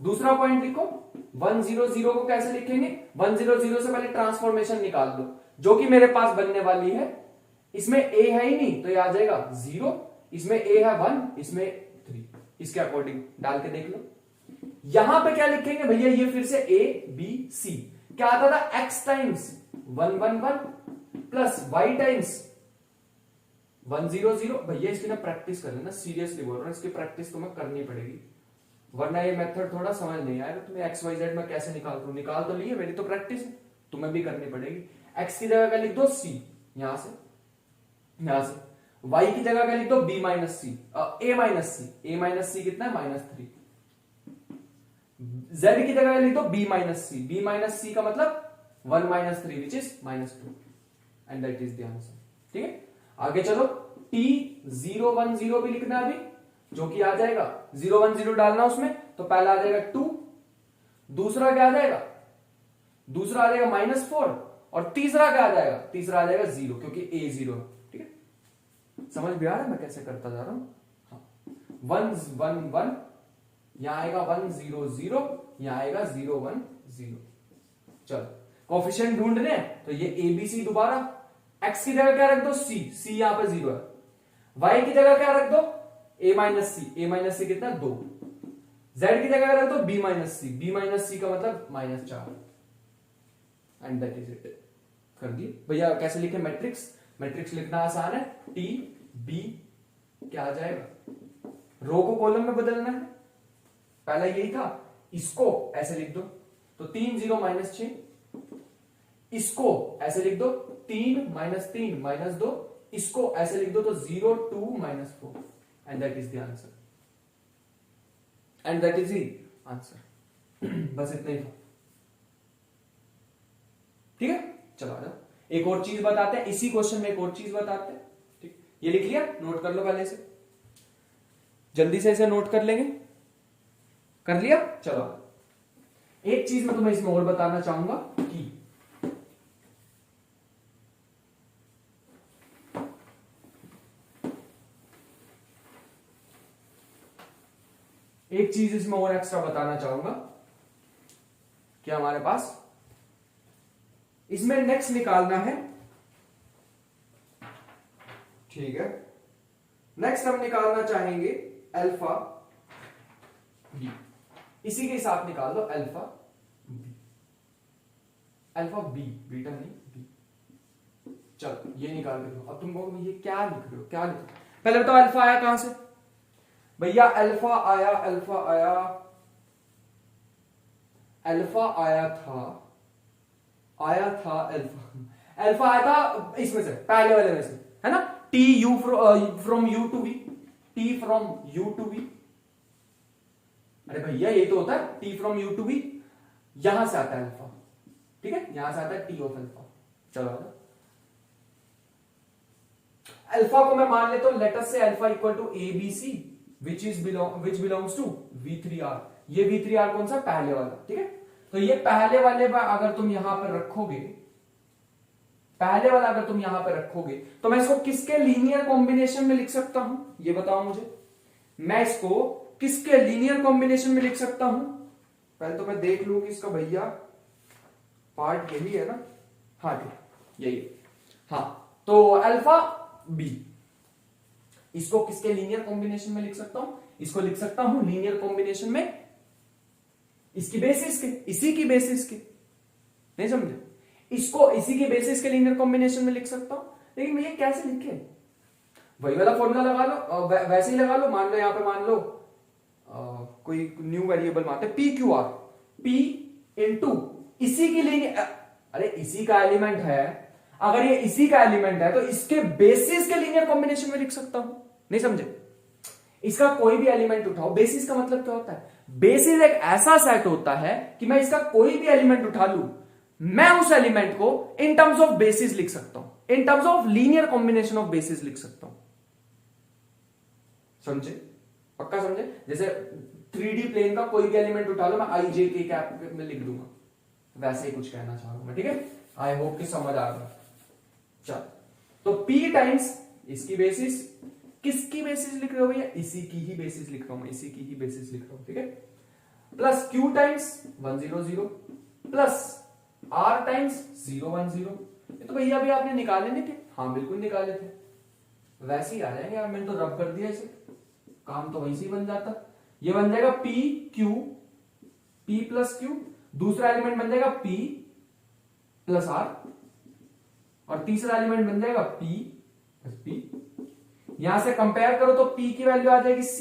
दूसरा पॉइंट लिखो, 1 0 0 को कैसे लिखेंगे, 1 0 0 से पहले ट्रांसफॉर्मेशन निकाल दो, जो कि मेरे पास बनने वाली है। इसमें a है ही नहीं तो ये आ जाएगा 0, इसमें a है 1, इसमें 3, इसके अकॉर्डिंग डाल के देख लो। यहां पे क्या लिखेंगे भैया, ये फिर से a b c, क्या आता था x times 1 1 1 plus y times 1 0 0। भैया इसकी ना प्रैक्टिस कर लेना, सीरियसली बोल रहा हूं, इसकी प्रैक्टिस तुम्हें करनी पड़ेगी, वरना ये मेथड थोड़ा समझ नहीं आएगा तुम्हें। एक्स वाई जेड में कैसे निकाल दूं, निकाल तो लिए, मेरी तो प्रैक्टिस है, तुम्हें भी करनी पड़ेगी। एक्स की जगह क्या लिख दो सी, यहां से वाई की जगह क्या लिख दो बी माइनस सी, ए माइनस सी कितना है -3। जेड की जगह लिख दो बी माइनस सी का मतलब 1 - 3 which is -2, and that is the answer. ठीक है, आगे चलो, t 0 1 0 भी लिखना है अभी, जो कि आ जाएगा 0 1 0 डालना उसमें, तो पहला आ जाएगा 2, दूसरा क्या आ जाएगा, दूसरा आ जाएगा -4, और तीसरा क्या आ जाएगा, तीसरा आ जाएगा 0, क्योंकि a 0 है। ठीक है, समझ भी आ रहा है मैं कैसे करता जा रहा हूं। हाँ, 1 1 1, यहां आएगा 1 0 0, यहां आएगा 0 1 0। चलो कोफिशिएंट ढूंढने, तो ये ABC दोबारा, x की जगह क्या रख दो c यहां पर 0 है, y की जगह क्या रख दो a माइनस सी कितना 2, z की जगह रख दो b माइनस सी का मतलब -4, एंड दैट इज इट। कर दिए भैया। कैसे लिखे मैट्रिक्स, मैट्रिक्स लिखना आसान है, t b क्या आ जाएगा, रो को कॉलम में बदलना है, पहला यही था, इसको ऐसे लिख दो तो 3 0 -6, इसको ऐसे लिख दो 3 -3 -2, इसको ऐसे लिख दो तो 0 2 -4, and that is the answer, and that is the answer. बस इतना ही था। ठीक है, चलो आ जाओ, एक और चीज बताते हैं, इसी क्वेश्चन में एक और चीज बताते हैं। ठीक, ये लिख लिया, नोट कर लो पहले से, जल्दी से इसे नोट कर लेंगे, कर लिया। चलो एक चीज मैं तुम्हें इसमें और बताना चाहूंगा कि एक चीज इसमें और एक्स्ट्रा बताना चाहूंगा कि हमारे पास इसमें नेक्स्ट निकालना है। ठीक है, नेक्स्ट हम निकालना चाहेंगे अल्फा बी, इसी के साथ निकाल दो alpha B, alpha B, beta नहीं बी। चलो ये निकाल के दो। अब तुम कहोगे ये क्या लिख रहे हो, क्या लिख रहे हो? पहले तो अल्फा आया कहां से भैया? अल्फा आया अल्फा आया था इसमें से, पहले वाले में से, है ना? T U from U to V, T from U to V. अरे भैया ये तो होता है T from U to V, यहां से आता है अल्फा, ठीक है? यहां से आता है टी ऑफ अल्फा। चलो अल्फा को मैं मान लेता हूं, let us say alpha equal to A B C which belongs to V3R। ये V3R कौन सा? पहले वाला, ठीक है? तो ये पहले वाले अगर तुम यहां पर रखोगे, पहले वाला अगर तुम यहां पर रखोगे, तो मैं इसको किसके लीनियर कॉम्बिनेशन में लिख सकता हूं? ये बताओ मुझे, मैं इसको किसके लीनियर कॉम्बिनेशन में लिख सकता हूं? पहले तो मैं देख लूं कि इसका भैया पार्ट यही है ना? हाँ ठीक यही है। हाँ तो अल्फा बी, इसको किसके लीनियर कॉम्बिनेशन में लिख सकता हूं? इसको लिख सकता हूं लीनियर कॉम्बिनेशन में इसकी बेसिस के, इसी की बेसिस के, नहीं समझे? इसको इसी के बेसिस के लीनियर कॉम्बिनेशन में लिख सकता हूं, लेकिन मैं ये कैसे लिखे? वही वाला फॉर्मूला लगा लो, वैसे ही लगा लो। मान लो यहां पे मान लो कोई न्यू वेरिएबल मानते हैं P Q R, P into इसी की लीनियर, अरे इसी का एलिमेंट है, अगर ये इसी का एलिमेंट है तो इसके बेसिस के लीनियर कॉम्बिनेशन में लिख सकता हूं, नहीं समझे? इसका कोई भी एलिमेंट उठाओ, बेसिस का मतलब क्या होता है? बेसिस एक ऐसा सेट होता है कि मैं इसका कोई भी एलिमेंट उठा लूं, मैं उस एलिमेंट को इन टर्म्स ऑफ बेसिस लिख सकता हूं, in terms of linear combination of basis लिख सकता हूं। समझे? पक्का समझे? जैसे 3D प्लेन का कोई भी एलिमेंट उठा लो, मैं आई जे के कैप में लिख दूंगा, वैसे ही कुछ कहना चाह रहा हूं मैं, ठीक है? आई होप कि समझ आ गया। चल तो P टाइम्स इसकी बेसिस, किसकी बेसिस लिख रहे हो भैया? इसी की ही बेसिस लिख रहा हूं मैं, इसी की ही बेसिस लिख रहा हूं, ठीक है? Plus Q times 100 plus R times 010। ये तो भैया अभी आपने निकाले नहीं थे? हाँ बिल्कुल निकाले थे, वैसे ही आ जाएंगे यार, मैंने तो रब कर दिया इसे, काम तो वैसे ही बन जाता। ये बन जाएगा P Q, P plus Q, दूसरा एलिमेंट बन जाएगा P प्लस R, और तीसरा एलिमेंट बन जाएगा P प्लस P। यहां से कंपेयर करो तो P की वैल्यू आ जाएगी C,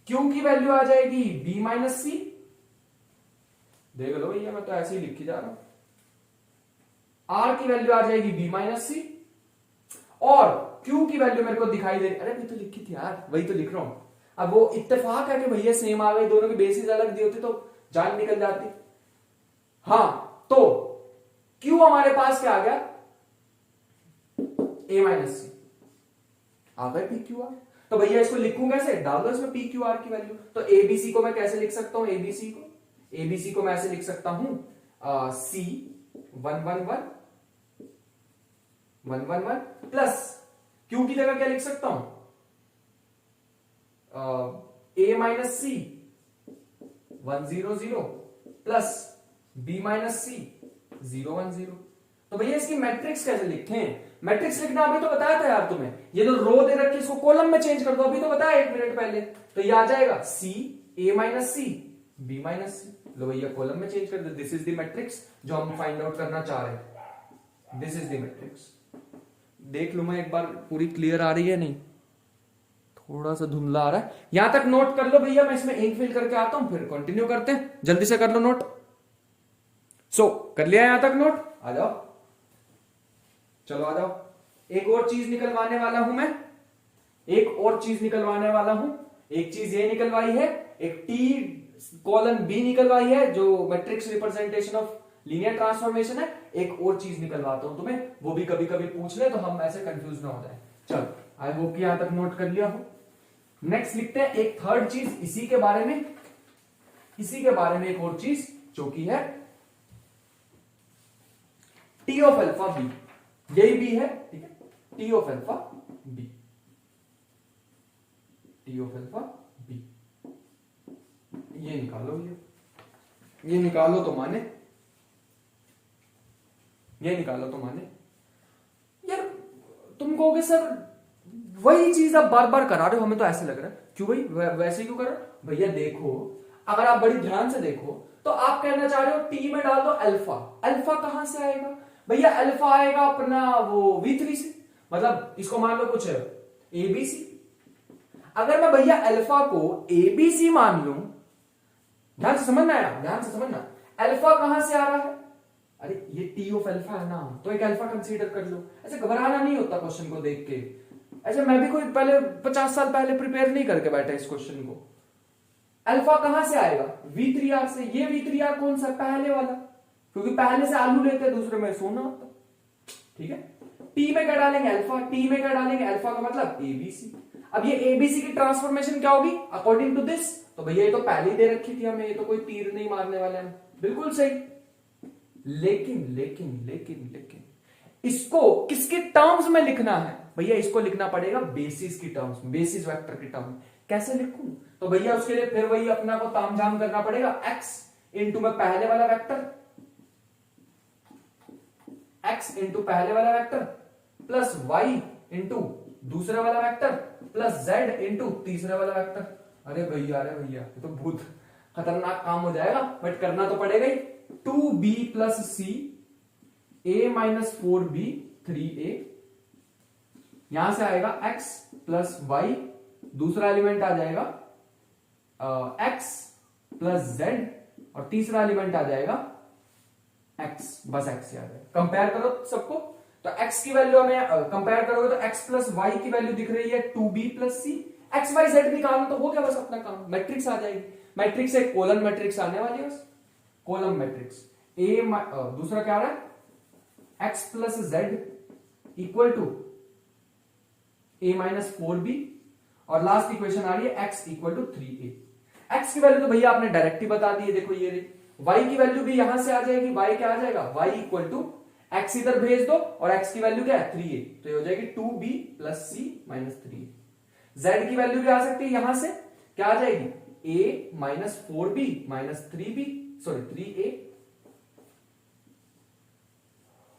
Q की वैल्यू आ जाएगी B माइनस C। देख लो भैया मैं तो ऐसे ही लिख जा रहा हूं। R की वैल्यू आ जाएगी B माइनस C, और Q की वैल्यू मेरे को दिखाई दे रही, अरे मैं तो लिखी थी यार, वही तो लिख रहा हूं। अब वो इत्तेफाक है कि भैया सेम आ गई, दोनों की बेसिस अलग दी होती तो जान निकल जाती। हाँ तो Q हमारे पास क्या आ गया? A माइनस सी आ गए पी क्यू आर। तो भैया इसको लिखूं कैसे? डाल दो इसमें पी क्यू आर की वैल्यू। तो एबीसी को मैं कैसे लिख सकता हूं? एबीसी को मैं ऐसे लिख सकता हूं C 111 प्लस Q की जगह क्या लिख सकता हूं? A minus C 100 plus B minus C 010। तो भैया इसकी मैट्रिक्स कैसे लिखते हैं? मैट्रिक्स लिखना अभी तो बताया था यार तुम्हें, ये तो रो दे रखी, इसको कॉलम में चेंज कर दो, अभी तो बताया 1 मिनट पहले। तो ये आ जाएगा C A minus C B minus C. लो भैया कॉलम में चेंज कर दो, दिस इज द मैट्रिक्स जो हम फाइंड आउट करना चाह रहे हैं, दिस इज द मैट्रिक्स। देख लो मैं एक बार पूरी क्लियर आ रही है नहीं, थोड़ा सा धुंधला आ रहा है। यहां तक नोट कर लो भैया, मैं इसमें इंक फिल करके आता हूं, फिर कंटिन्यू करते हैं। जल्दी से कर लो नोट। सो कर लिया यहां तक नोट? आ जाओ, चलो आ जाओ। एक और चीज निकलवाने वाला हूं मैं, एक और चीज निकलवाने वाला हूं। एक चीज ये निकलवाई है, एक T कॉलन B निकलवाई है जो matrix representation of linear transformation है। एक और चीज निकलवाता हूं तुम्हें, वो भी कभी कभी पूछ ले तो हम ऐसे कंफ्यूज ना हो जाए। चलो आई होप कि यहां तक नोट कर लिया हो। नेक्स्ट लिखते हैं एक थर्ड चीज इसी के बारे में, एक और चीज जो कि है T ऑफ अल्फा B। यही B है, ठीक है? T of alpha B, T of alpha B। ये निकालो भैया, ये निकालो तो माने, ये निकालो तो माने। यार तुम कहोगे सर वही चीज आप बार बार करा रहे हो, हमें तो ऐसे लग रहा है। क्यों भाई वैसे क्यों कर रहे हो? भैया देखो, अगर आप बड़ी ध्यान से देखो तो आप कहना चाह रहे हो T में डाल दो अल्फा। अल्फा कहां से आएगा भैया अल्फा आएगा अपना वो V3 से, मतलब इसको मान लो कुछ ABC। अगर मैं भैया अल्फा को ABC मान लूं, ध्यान से समझना है, ध्यान से समझना, अल्फा कहां से आ रहा है, अरे ये टी ऑफ अल्फा है ना, तो एक अल्फा कंसीडर कर लो। ऐसे घबराना नहीं होता क्वेश्चन को देख के। ऐसे मैं भी कोई पहले 50 साल पहले प्रिपेयर नहीं करके बैठा इस क्वेश्चन को। अल्फा कहां से आएगा, V3R से। ये V3R कौन सा, पहले वाला, क्योंकि पहले से आलू लेते हैं, दूसरे में सोना होता। ठीक है, टी में क्या डालेंगे, अल्फा, टी में क्या डालेंगे, अल्फा का मतलब ABC। अब ये ABC की ट्रांसफॉर्मेशन क्या होगी अकॉर्डिंग टू दिस, तो भैया ये तो पहले ही दे रखी थी हमें, ये तो कोई तीर नहीं मारने वाले हैं, बिल्कुल सही। लेकिन लेकिन लेकिन लेकिन इसको किसके टर्म्स में लिखना है, भैया इसको लिखना पड़ेगा बेसिस की टर्म्स में, बेसिस वेक्टर की टर्म। कैसे लिखूं, तो भैया उसके लिए फिर वही अपना को तामझाम करना पड़ेगा, x इंटू में पहले वाला वेक्टर, x इंटू पहले वाला वेक्टर प्लस y इंटू दूसरे वाला वेक्टर प्लस z इंटू तीसरे वाला वेक्टर। अरे भैया ये तो बहुत खतरनाक काम हो जाएगा, बट करना तो पड़ेगा ही। 2b plus c a minus 4b 3a, यहां से आएगा x प्लस y, दूसरा एलिमेंट आ जाएगा x प्लस z, और तीसरा एलिमेंट आ जाएगा x, बस x याद है। कंपेयर करो सबको, तो x की वैल्यू हमें कंपेयर करोगे तो x प्लस y की वैल्यू दिख रही है 2b plus c, x y z निकालना तो हो गया बस अपना काम, मैट्रिक्स आ जाएगी। मैट्रिक्स एक कोलन मैट्रिक्स आने वाली है बस, कॉलम मैट्रिक्स। दूसरा क्या आ रहा है, x plus z equal to a minus 4b, और लास्ट इक्वेशन आ रही है x equal to 3a। x की वैल्यू तो भैया आपने डायरेक्ट ही बता दी है, देखो ये रही। y की वैल्यू भी यहां से आ जाएगी, y क्या आ जाएगा, y इक्वल टू x इधर भेज दो, और x की वैल्यू क्या है 3a, तो ये हो जाएगी 2b plus c minus 3a। z की वैल्यू भी आ सकती है यहां से, क्या आ जाएगी, a minus 4b minus 3b, sorry 3a।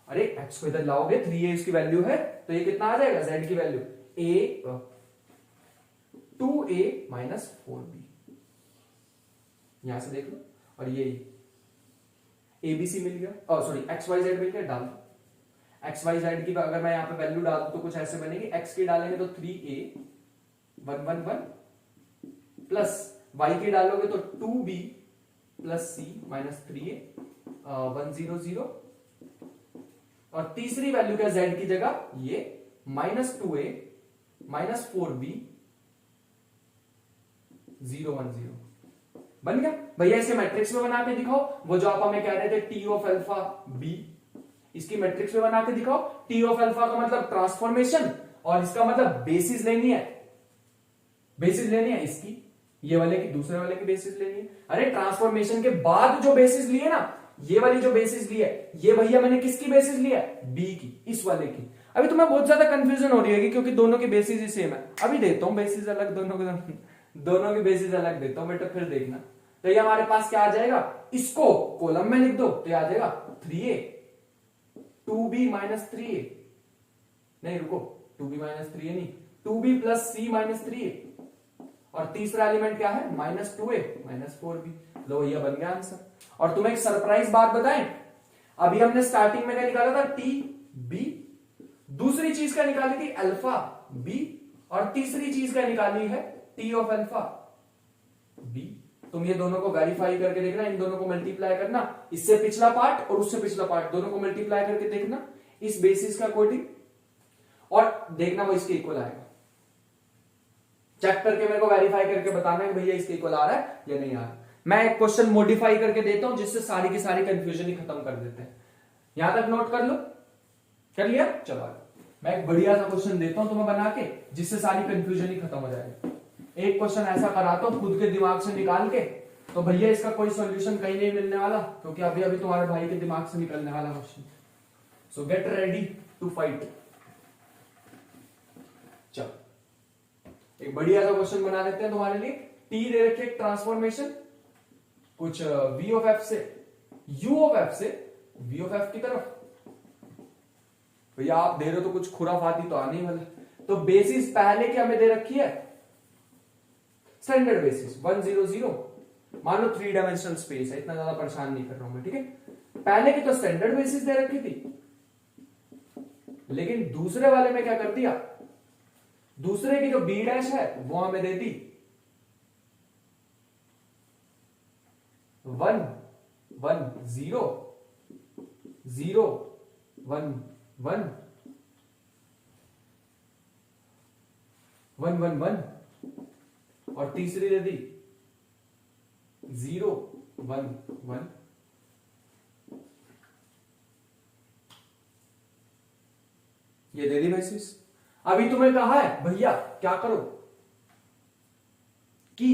अरे x को इधर लाओगे, 3a इसकी वैल्यू है, तो ये कितना आ जाएगा, z की value a 2a minus 4b, यहां से देख लो, और ये ABC मिल गया, सॉरी XYZ मिल गया, डाल दो। XYZ की अगर मैं यहां पे वैल्यू डाल दूं तो कुछ ऐसे बनेगी, x की डालेंगे तो 3a 111 प्लस y की डालोगे तो 2b plus c minus 3a 100, और तीसरी वैल्यू क्या z की जगह, ये माइनस 2a माइनस 4b 010 बन गया। भैया इसे मैट्रिक्स में बना के दिखाओ, वो जो आप हमें कह रहे थे टी ऑफ अल्फा बी, इसकी मैट्रिक्स में बना के दिखाओ। टी ऑफ अल्फा का मतलब ट्रांसफॉर्मेशन, और इसका मतलब बेसिस लेनी है, बेसिस लेनी है इसकी, ये वाले की, दूसरे वाले की बेसिस लेनी है। अरे ट्रांसफॉर्मेशन के बाद जो बेसिस लिए ना, ये वाली जो बेसिस ली है, ये भैया मैंने किसकी बेसिस लिया है, बी की, इस वाले की। अभी तुम्हें बहुत ज्यादा कंफ्यूजन हो रही है क्योंकि दोनों की बेसिस ही सेम है। अभी देता हूं बेसिस अलग, दोनों की बेसिस अलग देता हूं बेटा, फिर देखना। तो ये हमारे पास क्या आ जाएगा, इसको कॉलम में लिख दो तो आ जाएगा 3a 2b माइनस 3a, नहीं रुको, 2b माइनस 3a नहीं, 2b plus c minus 3a, और तीसरा एलिमेंट क्या है, माइनस 2a माइनस 4b। लो ये बन गया आंसर। और तुम्हें एक सरप्राइज बात बताएं, अभी हमने स्टार्टिंग में क्या निकाला था, टी बी, दूसरी चीज क्या निकाली थी, अल्फा बी, और तीसरी चीज क्या निकाली है, टी ऑफ अल्फा बी। तुम ये दोनों को वेरीफाई करके देखना, इन दोनों को मल्टीप्लाई करना, इससे पिछला पार्ट और उससे पिछला पार्ट दोनों को मल्टीप्लाई करके देखना इस बेसिस का अकॉर्डिंग, और देखना वो इसके इक्वल आएगा। चेक करके मेरे को वेरीफाई करके बताना है भैया इसके इक्वल आ रहा है या नहीं आ रहा। मैं एक क्वेश्चन मॉडिफाई करके देता हूं जिससे सारी की सारी कंफ्यूजन ही खत्म कर देते हैं। यहां तक नोट कर लो, कर लिया, चलो मैं एक बढ़िया सा क्वेश्चन देता हूं तुम्हें बना के, जिससे सारी कंफ्यूजन ही खत्म हो जाएगी। एक क्वेश्चन ऐसा कराता हूं खुद के दिमाग से निकाल के, तो भैया इसका कोई सॉल्यूशन कहीं नहीं मिलने वाला, क्योंकि अभी अभी तुम्हारे भाई के दिमाग से निकलने वाला question. So get ready to fight. चलो एक बढ़िया सा क्वेश्चन बना देते हैं तुम्हारे लिए। टी दे रखे ट्रांसफॉर्मेशन, कुछ v ऑफ f से u ऑफ f से v ऑफ f की तरफ। भैया आप दे रहे हो तो कुछ खुराफाती तो आने वाला। तो बेसिस पहले की हमें दे रखी है स्टैंडर्ड बेसिस 100, मान लो 3 डायमेंशनल स्पेस है, इतना ज्यादा परेशान नहीं कर रहा हूं मैं, ठीक है। पहले की तो स्टैंडर्ड बेसिस दे रखी थी, लेकिन दूसरे वाले में क्या कर दिया, दूसरे की जो बी डैश है वो हमें दे दी 1 1 0 0 1 1 1 1 1 और तीसरी दे दी 0 1 1। ये दे दी बेसिस। अभी तुम्हें कहा है भैया क्या करो कि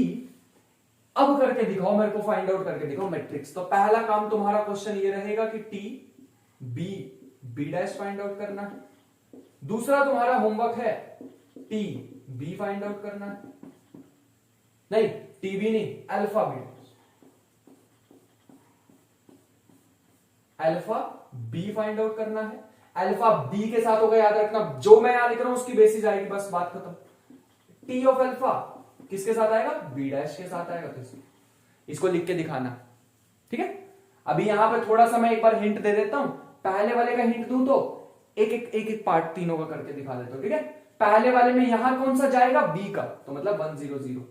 अब करके दिखाओ, मेरे को फाइंड आउट करके दिखाओ मैट्रिक्स। तो पहला काम तुम्हारा क्वेश्चन ये रहेगा कि T B B dash find out करना है। दूसरा तुम्हारा होमवर्क है टी बी फाइंड आउट करना है, नहीं टी बी नहीं, alpha B, alpha B find out करना है। अल्फा बी के साथ होगा, याद रखना जो मैं यहां लिख रहा हूं उसकी बेसिस आएगी, बस बात खत्म। टी ऑफ अल्फा किसके साथ आएगा, बी डैश के साथ आएगा। तो इसको लिख के दिखाना, ठीक है। अभी यहां पे थोड़ा सा मैं एक बार हिंट दे देता हूं। पहले वाले का हिंट दूं तो एक पार्ट तीनों का करके दिखा देता हूं, ठीक है। पहले वाले में यहां कौन सा जाएगा, बी का, तो मतलब 1 0 0।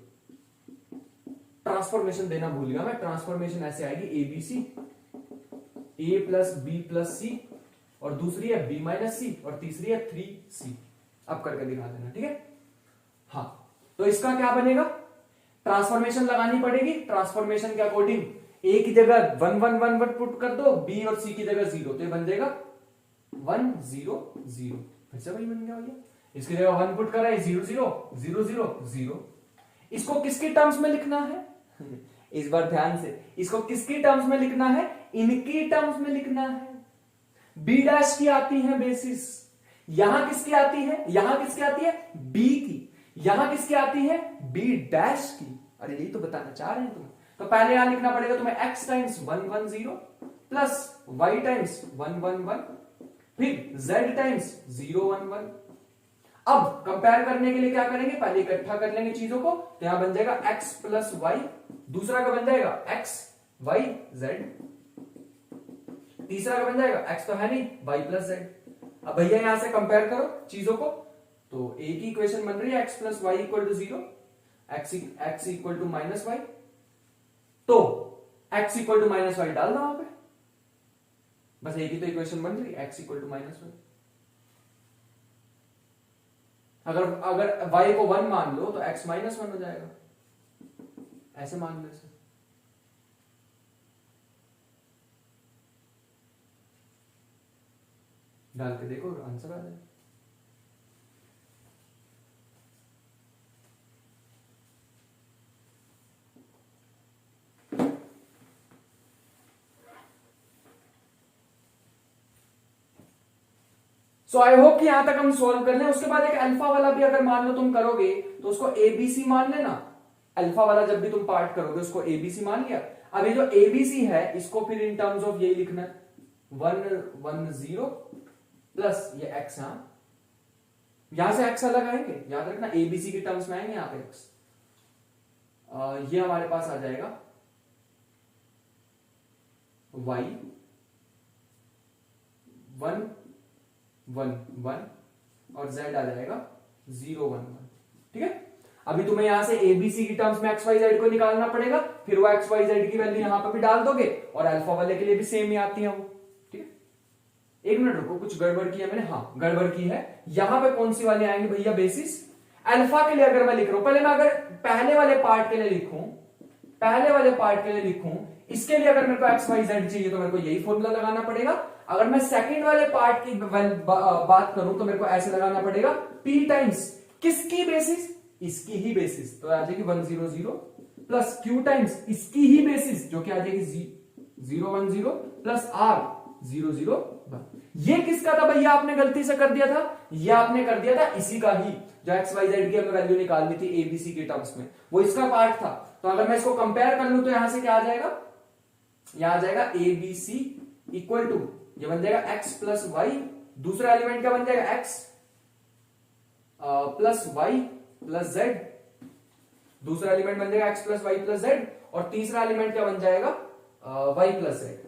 ट्रांसफॉर्मेशन देना भूल गया मैं, ट्रांसफॉर्मेशन ऐसे आएगी एबीसी ए प्लस बी प्लस सी, और दूसरी है बी माइनस सी, और तीसरी है 3c। अब करके दिखा देना, ठीक है। हाँ, तो इसका क्या बनेगा, ट्रांसफॉर्मेशन लगानी पड़ेगी। ट्रांसफॉर्मेशन के अकॉर्डिंग ए की जगह 1 1 1 1 पुट कर दो, बी और सी की जगह 0, तो ये बन जाएगा 1 0 0। फिर से वही बन गया भैया। इसकी जगह 1 पुट करा है, 0 0 0 0 0। इसको किसके टर्म्स में लिखना है इस बार ध्यान से, इसको किसकी टर्म्स में लिखना है, इनकी टर्म्स में लिखना है। बी डैश की आती है बेसिस, यहां किसकी आती है, यहां किसकी आती है, बी की, यहां किसकी आती है, बी डैश की। अरे यही तो बताना चाह रहे हैं तुम्हें। तो पहले यहां लिखना पड़ेगा तुम्हें x times 1 1 0 plus y times 1 1 1, फिर z टाइम्स 0 1 1। अब कंपेयर करने के लिए क्या करेंगे, पहले इकट्ठा कर लेंगे चीजों को, तो यहां बन जाएगा x प्लस वाई, दूसरा का बन जाएगा x y z, तीसरा का बन जाएगा x तो है नहीं y प्लस z। अब भैया यहां से कंपेयर करो चीजों को, तो a की इक्वेशन बन रही है x plus Y equal to 0, x equal to minus Y, तो x equal to minus Y डाल दो वहां पे, बस a की तो इक्वेशन बन रही है x equal to minus Y. अगर y को 1 मान लो तो x माइनस 1 हो जाएगा, ऐसे मान लो इसे। डाल के देखो आंसर आ जाएगा। सो आई होप कि यहां तक हम सॉल्व कर लें। उसके बाद एक अल्फा वाला भी अगर मान लो तुम करोगे तो उसको एबीसी मान लेना। अल्फा वाला जब भी तुम पार्ट करोगे उसको एबीसी मान लिया। अब ये जो एबीसी है इसको फिर इन टर्म्स ऑफ यही लिखना है 1 1 0 प्लस ये एक्स, यहां से एक्स अलग आएंगे, याद रखना एबीसी के टर्म्स में आएंगे यहां पे एक्स। ये हमारे पास आ जाएगा y 1 1 1 और z आ जाएगा 0 1 1, ठीक है। अभी तुम्हें यहां से एबीसी की टर्म्स में एक्स वाई जेड को निकालना पड़ेगा, फिर वो एक्स वाई जेड की वैल्यू यहां पर भी डाल दोगे, और अल्फा वाले के लिए भी सेम ही आती है वो, ठीक है। एक मिनट रुको, कुछ गड़बड़ की है मैंने, हाँ गड़बड़ की है। यहां पे कौन सी वाली आएंगे भैया बेसिस, अल्फा के लिए अगर मैं लिख रहा हूं, पहले मैं अगर पहले वाले पार्ट के लिए लिखूं, पहले वाले पार्ट के लिए लिखूं, इसके लिए अगर मेरे को एक्स वाई जेड चाहिए तो मेरे को यही फॉर्मूला लगाना पड़ेगा। अगर मैं सेकंड वाले पार्ट की बात करूं तो मेरे को ऐसे लगाना पड़ेगा p टाइम्स किसकी बेसिस, इसकी ही बेसिस, तो आ जाएगी 1 0 0 प्लस q टाइम्स इसकी ही बेसिस जो कि आ जाएगी 0 1 0 प्लस r 0 0 1। ये किसका था भैया, आपने गलती से कर दिया था, ये आपने कर दिया था इसी का ही, जो एक्स वाई जेड की हमें वैल्यू निकालनी थी एबीसी के टर्म्स में, वो इसका पार्ट था। तो अगर मैं इसको कंपेयर कर लूं तो यहां से क्या आ जाएगा, यहां आ जाएगा एबीसी इक्वल टू, ये बन जाएगा एक्स प्लस वाई, दूसरा एलिमेंट क्या बन जाएगा X plus Y plus Z, दूसरा एलिमेंट बन जाएगा X plus Y plus Z, और तीसरा एलिमेंट क्या बन जाएगा वाई प्लस जेड।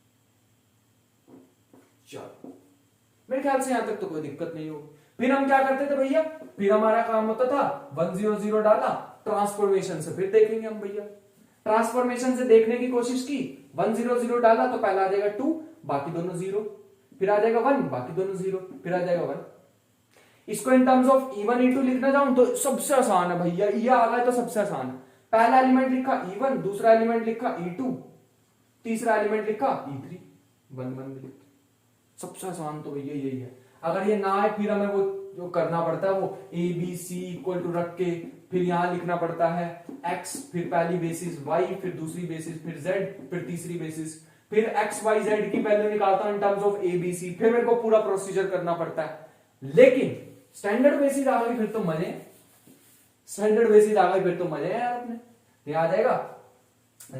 चलो मेरे ख्याल से यहां तक तो कोई दिक्कत नहीं होगी। फिर हम क्या करते थे भैया, फिर हमारा काम होता था 100 डाला, ट्रांसफॉर्मेशन से फिर देखेंगे हम भैया। ट्रांसफॉर्मेशन से देखने की कोशिश की, 100 डाला तो पहला आ जाएगा 2, बाकी दोनों 0, फिर आ जाएगा 1, बाकी दोनों 0, फिर आ जाएगा 1। इसको इन टर्म्स ऑफ E1 E2 लिखना चाहूं तो सबसे आसान है भैया, ये आ गया तो सबसे आसान है। पहला एलिमेंट लिखा E1, दूसरा एलिमेंट लिखा E2, तीसरा एलिमेंट लिखा E3, 1 1 लिखा। सबसे आसान तो भैया यही है। अगर ये ना है फिर हमें वो जो करना पड़ता है वो A B C equal to रख के फिर यहां लिखना पड़ता है x, फिर पहली बेसिस y, फिर दूसरी बेसिस, फिर z, फिर तीसरी बेसिस, फिर x y z की वैल्यू निकालता हूं in terms of A B C, फिर मेरे को पूरा प्रोसीजर करना पड़ता है। लेकिन स्टैंडर्ड बेसिस आ गई फिर तो मजे, स्टैंडर्ड बेसिस आ गई फिर तो मजे यार अपने। ये आ जाएगा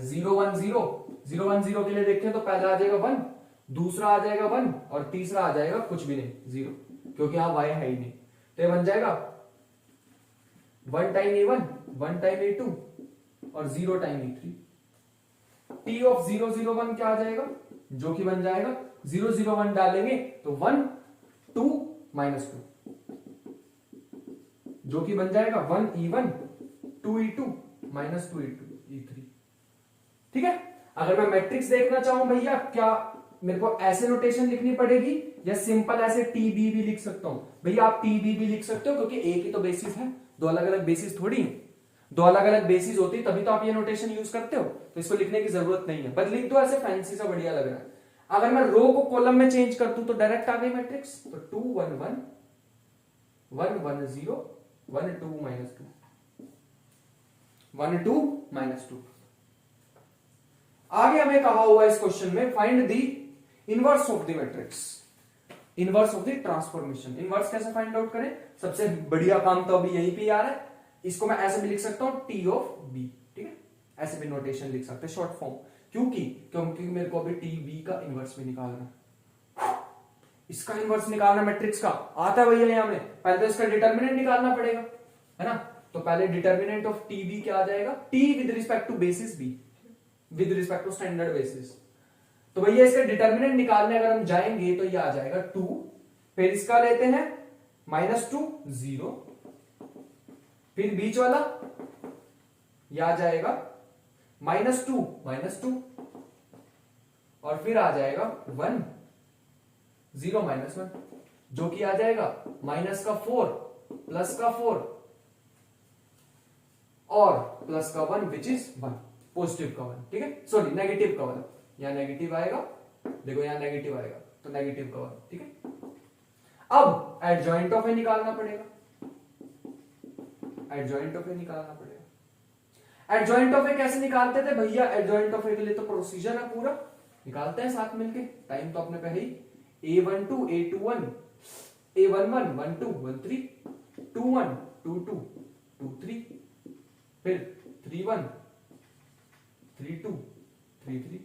0 1 0, 0 1 0 के लिए देखें तो पहला आ जाएगा 1, दूसरा आ जाएगा 1 और तीसरा आ जाएगा कुछ भी नहीं 0, क्योंकि यहां y है ही नहीं। तो ये बन जाएगा 1 टाइम A1, 1 टाइम A2 और 0 टाइम E3। T ऑफ 0 0 1 क्या आ जाएगा, जो कि बन जाएगा 0 0 1 डालेंगे तो 1 2 -2, जो कि बन जाएगा 1 E1 2 E2 -2 E3। ठीक है। अगर मैं मैट्रिक्स देखना चाहूं भैया, क्या मेरे को ऐसे नोटेशन लिखनी पड़ेगी या सिंपल ऐसे टीबी भी लिख सकता हूं? भैया आप टीबी भी लिख सकते हो, क्योंकि एक ही तो बेसिस है, दो अलग अलग बेसिस थोड़ी है। दो अलग अलग बेसिस होती तभी तो आप ये नोटेशन यूज करते हो, तो इसको लिखने की जरूरत नहीं है, पर लिख दो ऐसे फैंसी सा, बढ़िया लग रहा है। अगर मैं रो को कॉलम में चेंज कर दूं तो डायरेक्ट आ गई मैट्रिक्स, तो 2 1 1 1 1 0 1 2 -2 1 2 -2। आगे हमें कहा हुआ इस क्वेश्चन में find the inverse of the matrix, inverse of the transformation. Inverse कैसे फाइंड आउट करें, सबसे बढ़िया काम तो अभी यहीं पे आ रहा है। इसको मैं ऐसे भी लिख सकता हूं T ऑफ B, ठीक है, ऐसे भी नोटेशन लिख सकते हैं शॉर्ट फॉर्म। क्योंकि मेरे को अभी टी बी का इनवर्स भी निकालना है, इसका इनवर्स निकालना मैट्रिक्स का आता है भैया। यहां में पहले तो इसका डिटर्मिनेंट निकालना पड़ेगा, है ना। तो पहले डिटर्मिनेंट ऑफ टी बी क्या आ जाएगा, T with respect to basis B, with respect to standard basis. तो भैया इसका डिटर्मिनेंट निकालने अगर हम जाएंगे तो ये आ जाएगा 2, फिर इसका लेते हैं -2 0, फिर बीच वाला ये आ जाएगा -2 -2, और फिर आ जाएगा 1 0 -1, जो कि आ जाएगा -4 +4 और +1 विच इज 1, पॉजिटिव का 1, ठीक है, सॉरी नेगेटिव का 1। यहां नेगेटिव आएगा, देखो यहां नेगेटिव आएगा तो नेगेटिव का 1, ठीक है। अब एडजॉइंट ऑफ ए निकालना पड़ेगा, एडजॉइंट ऑफ ए निकालना पड़ेगा। एडजॉइंट ऑफ ए कैसे निकालते थे भैया, एडजॉइंट ऑफ ए के लिए तो प्रोसीजर है पूरा, निकालते हैं साथ मिलके। टाइम तो अपने पे ही, A12 A21 A11 12 13 21 22 23, फिर 31 32 33,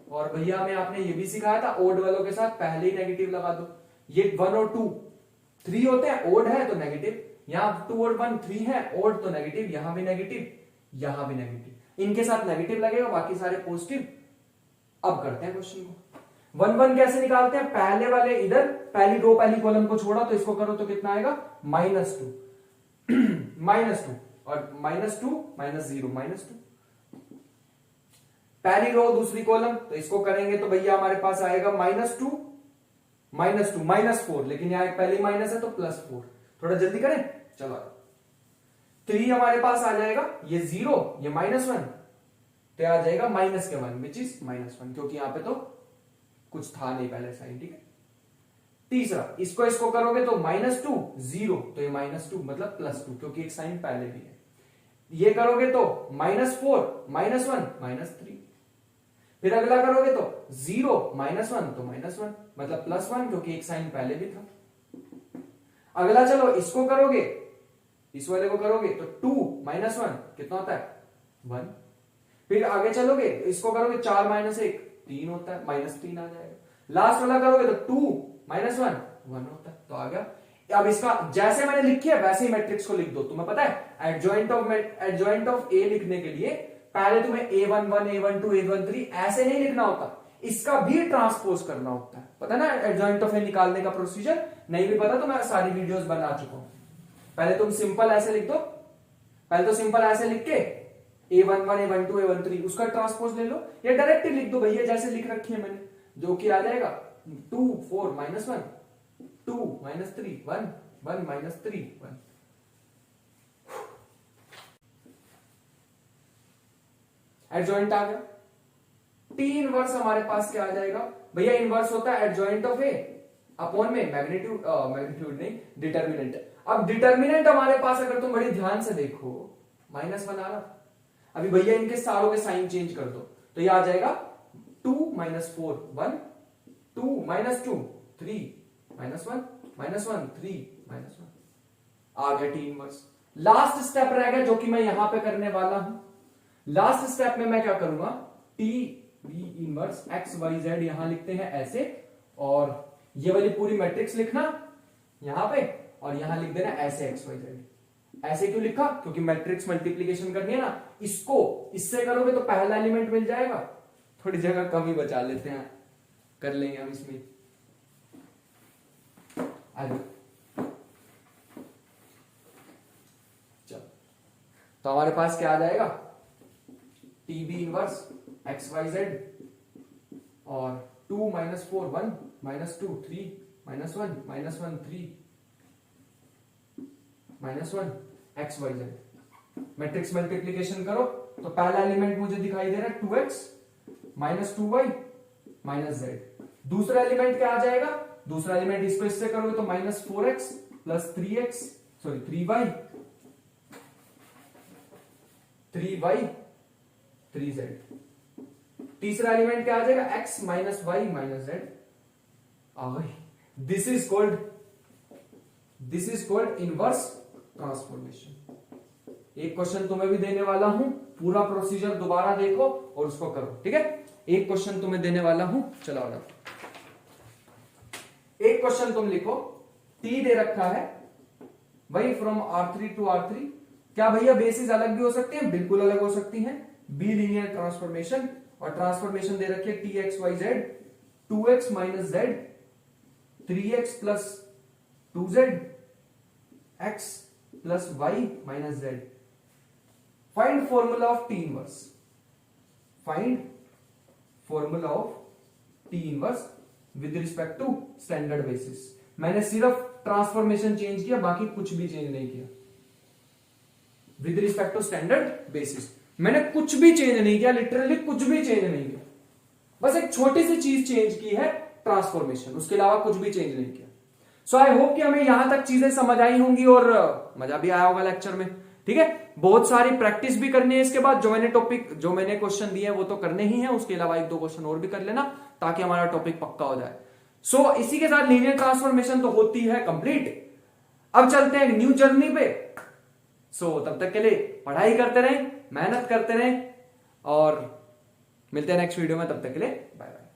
और भैया हमें आपने ये भी सिखाया था ओड वालों के साथ पहले ही नेगेटिव लगा दो। ये 1 और 2 3 होते हैं, ओड है तो नेगेटिव, यहां 2 और 1 3 है, ओड तो नेगेटिव, यहां भी नेगेटिव, यहां भी नेगेटिव, इनके साथ नेगेटिव लगेगा, बाकी सारे पॉजिटिव। अब करते हैं क्वेश्चन को। 1 1 कैसे निकालते हैं, पहले वाले इधर पहली रो पहली कॉलम को छोड़ा तो इसको करो तो कितना आएगा -2 -2 और -2 -0 -2, पहली रो दूसरी कॉलम तो इसको करेंगे तो भैया हमारे पास आएगा -2 -2 -4, लेकिन यहां एक पहली माइनस है तो +4। थोड़ा जल्दी करें, चलो 3 हमारे पास आ जाएगा, ये 0 ये -1 तो आ जाएगा -1 विच इज -1, क्योंकि यहां पे तो कुछ था नहीं पहले साइन, ठीक है। तीसरा इसको करोगे तो -2 0 तो ये -2 मतलब +2, क्योंकि एक साइन पहले भी है। ये करोगे तो -4 -1 -3, फिर अगला करोगे तो 0 -1 तो -1 मतलब +1, क्योंकि एक साइन पहले भी था। अगला चलो इसको करोगे, इस वाले को करोगे तो 2 -1 कितना होता है 1, फिर आगे चलोगे इसको करोगे 4 -1 3 होता है, -3 आ जाएगा। लास्ट वाला करोगे तो 2 -1 1 होता है, तो आ गया। अब इसका जैसे मैंने लिखी है वैसे ही मैट्रिक्स को लिख दो। तुम्हें पता है एडजॉइंट ऑफ ए लिखने के लिए पहले तुम्हें A11, A12, A13 ऐसे नहीं लिखना होता, इसका भी ट्रांसपोज करना होता है। पता ना एडजॉइंट ऑफ ए निकालने का प्रोसीजर? नहीं भी पता तो मैं सारी वीडियोस बना चुका हूं। पहले तुम सिंपल ऐसे लिख दो, पहले तो सिंपल ऐसे लिख के A11, A12, A13 उसका ट्रांसपोज ले लो, या डायरेक्ट ही लिख दो भैया जैसे लिख रखी है मैंने, जो कि आ जाएगा 2 4 -1 2 -3 1 1 -3 1। एडजॉइंट आ गया। टी इनवर्स हमारे पास क्या आ जाएगा भैया? इनवर्स होता है एडजॉइंट ऑफ ए अपॉन में मैग्नीट्यूड नहीं, डिटर्मिनेंट। अब डिटर्मिनेंट हमारे पास अगर तुम बड़ी ध्यान से देखो -1 आ रहा। अभी भैया इनके सारों के साइन चेंज कर दो तो ये आ जाएगा 2 -4 1 2 -2 3 -1 -1 3 -1। आ गया टी इनवर्स। लास्ट स्टेप रहेगा जो कि मैं यहां पे करने वाला हूं। लास्ट स्टेप में मैं क्या करूंगा, T B inverse X Y Z यहां लिखते हैं ऐसे, और ये वाली पूरी मैट्रिक्स लिखना यहां पे, और यहां लिख देना ऐसे एक्स वाई जेड। ऐसे क्यों लिखा? क्योंकि मैट्रिक्स मल्टीप्लीकेशन करनी है ना, इसको इससे करोगे तो पहला एलिमेंट मिल जाएगा, थोड़ी जगह कम ही बचा लेते हैं, कर लेंगे हम इसमें। आगे चलो, तो हमारे पास क्या आ जाएगा, T B inverse X Y Z और 2 -4 1 -2 3 -1 -1 3 -1 X Y Z. Matrix multiplication करो तो पहला एलिमेंट मुझे दिखाई दे रहा है 2x -2y -z। दूसरा एलिमेंट क्या आ जाएगा? दूसरा एलिमेंट इसको इससे करोगे तो -4x + 3x sorry 3y 3z। तीसरा एलिमेंट क्या आ जाएगा? x - y - z आ गई। This is called inverse transformation. एक क्वेश्चन तुम्हें भी देने वाला हूं, पूरा प्रोसीजर दोबारा देखो और उसको करो, ठीक है? एक क्वेश्चन तुम्हें देने वाला हूं, चलो आ जाओ। एक क्वेश्चन तुम लिखो, टी दे रखा है वही फ्रॉम R3 to R3। क्या भैया बेसिस अलग भी हो सकती है? बिल्कुल अलग हो सकती हैं। बी लीनियर ट्रांसफॉर्मेशन, और ट्रांसफॉर्मेशन दे रखी है Tx/y/z 2x - z 3x + 2z x + y - z। Find formula of T inverse. Find formula of T inverse with respect to standard basis. मैंने सिर्फ ट्रांसफॉर्मेशन चेंज किया, बाकी कुछ भी चेंज नहीं किया। With respect to standard basis मैंने कुछ भी चेंज नहीं किया, लिटरली कुछ भी चेंज नहीं किया, बस एक छोटी सी चीज चेंज की है, ट्रांसफॉर्मेशन, उसके अलावा कुछ भी चेंज नहीं किया। सो आई होप कि हमें यहां तक चीजें समझ आई होंगी और मजा भी आया होगा लेक्चर में, ठीक है? बहुत सारी प्रैक्टिस भी करनी है इसके बाद। जो मैंने क्वेश्चन दिए वो तो करने ही है, उसके अलावा 1-2 क्वेश्चन और भी कर लेना ताकि हमारा टॉपिक पक्का हो जाए। सो इसी के साथ लीनियर ट्रांसफॉर्मेशन तो होती है कंप्लीट। अब चलते हैं न्यू जर्नी पे। सो तब तक के लिए पढ़ाई करते रहें, मेहनत करते रहें, और मिलते हैं नेक्स्ट वीडियो में। तब तक के लिए बाय बाय।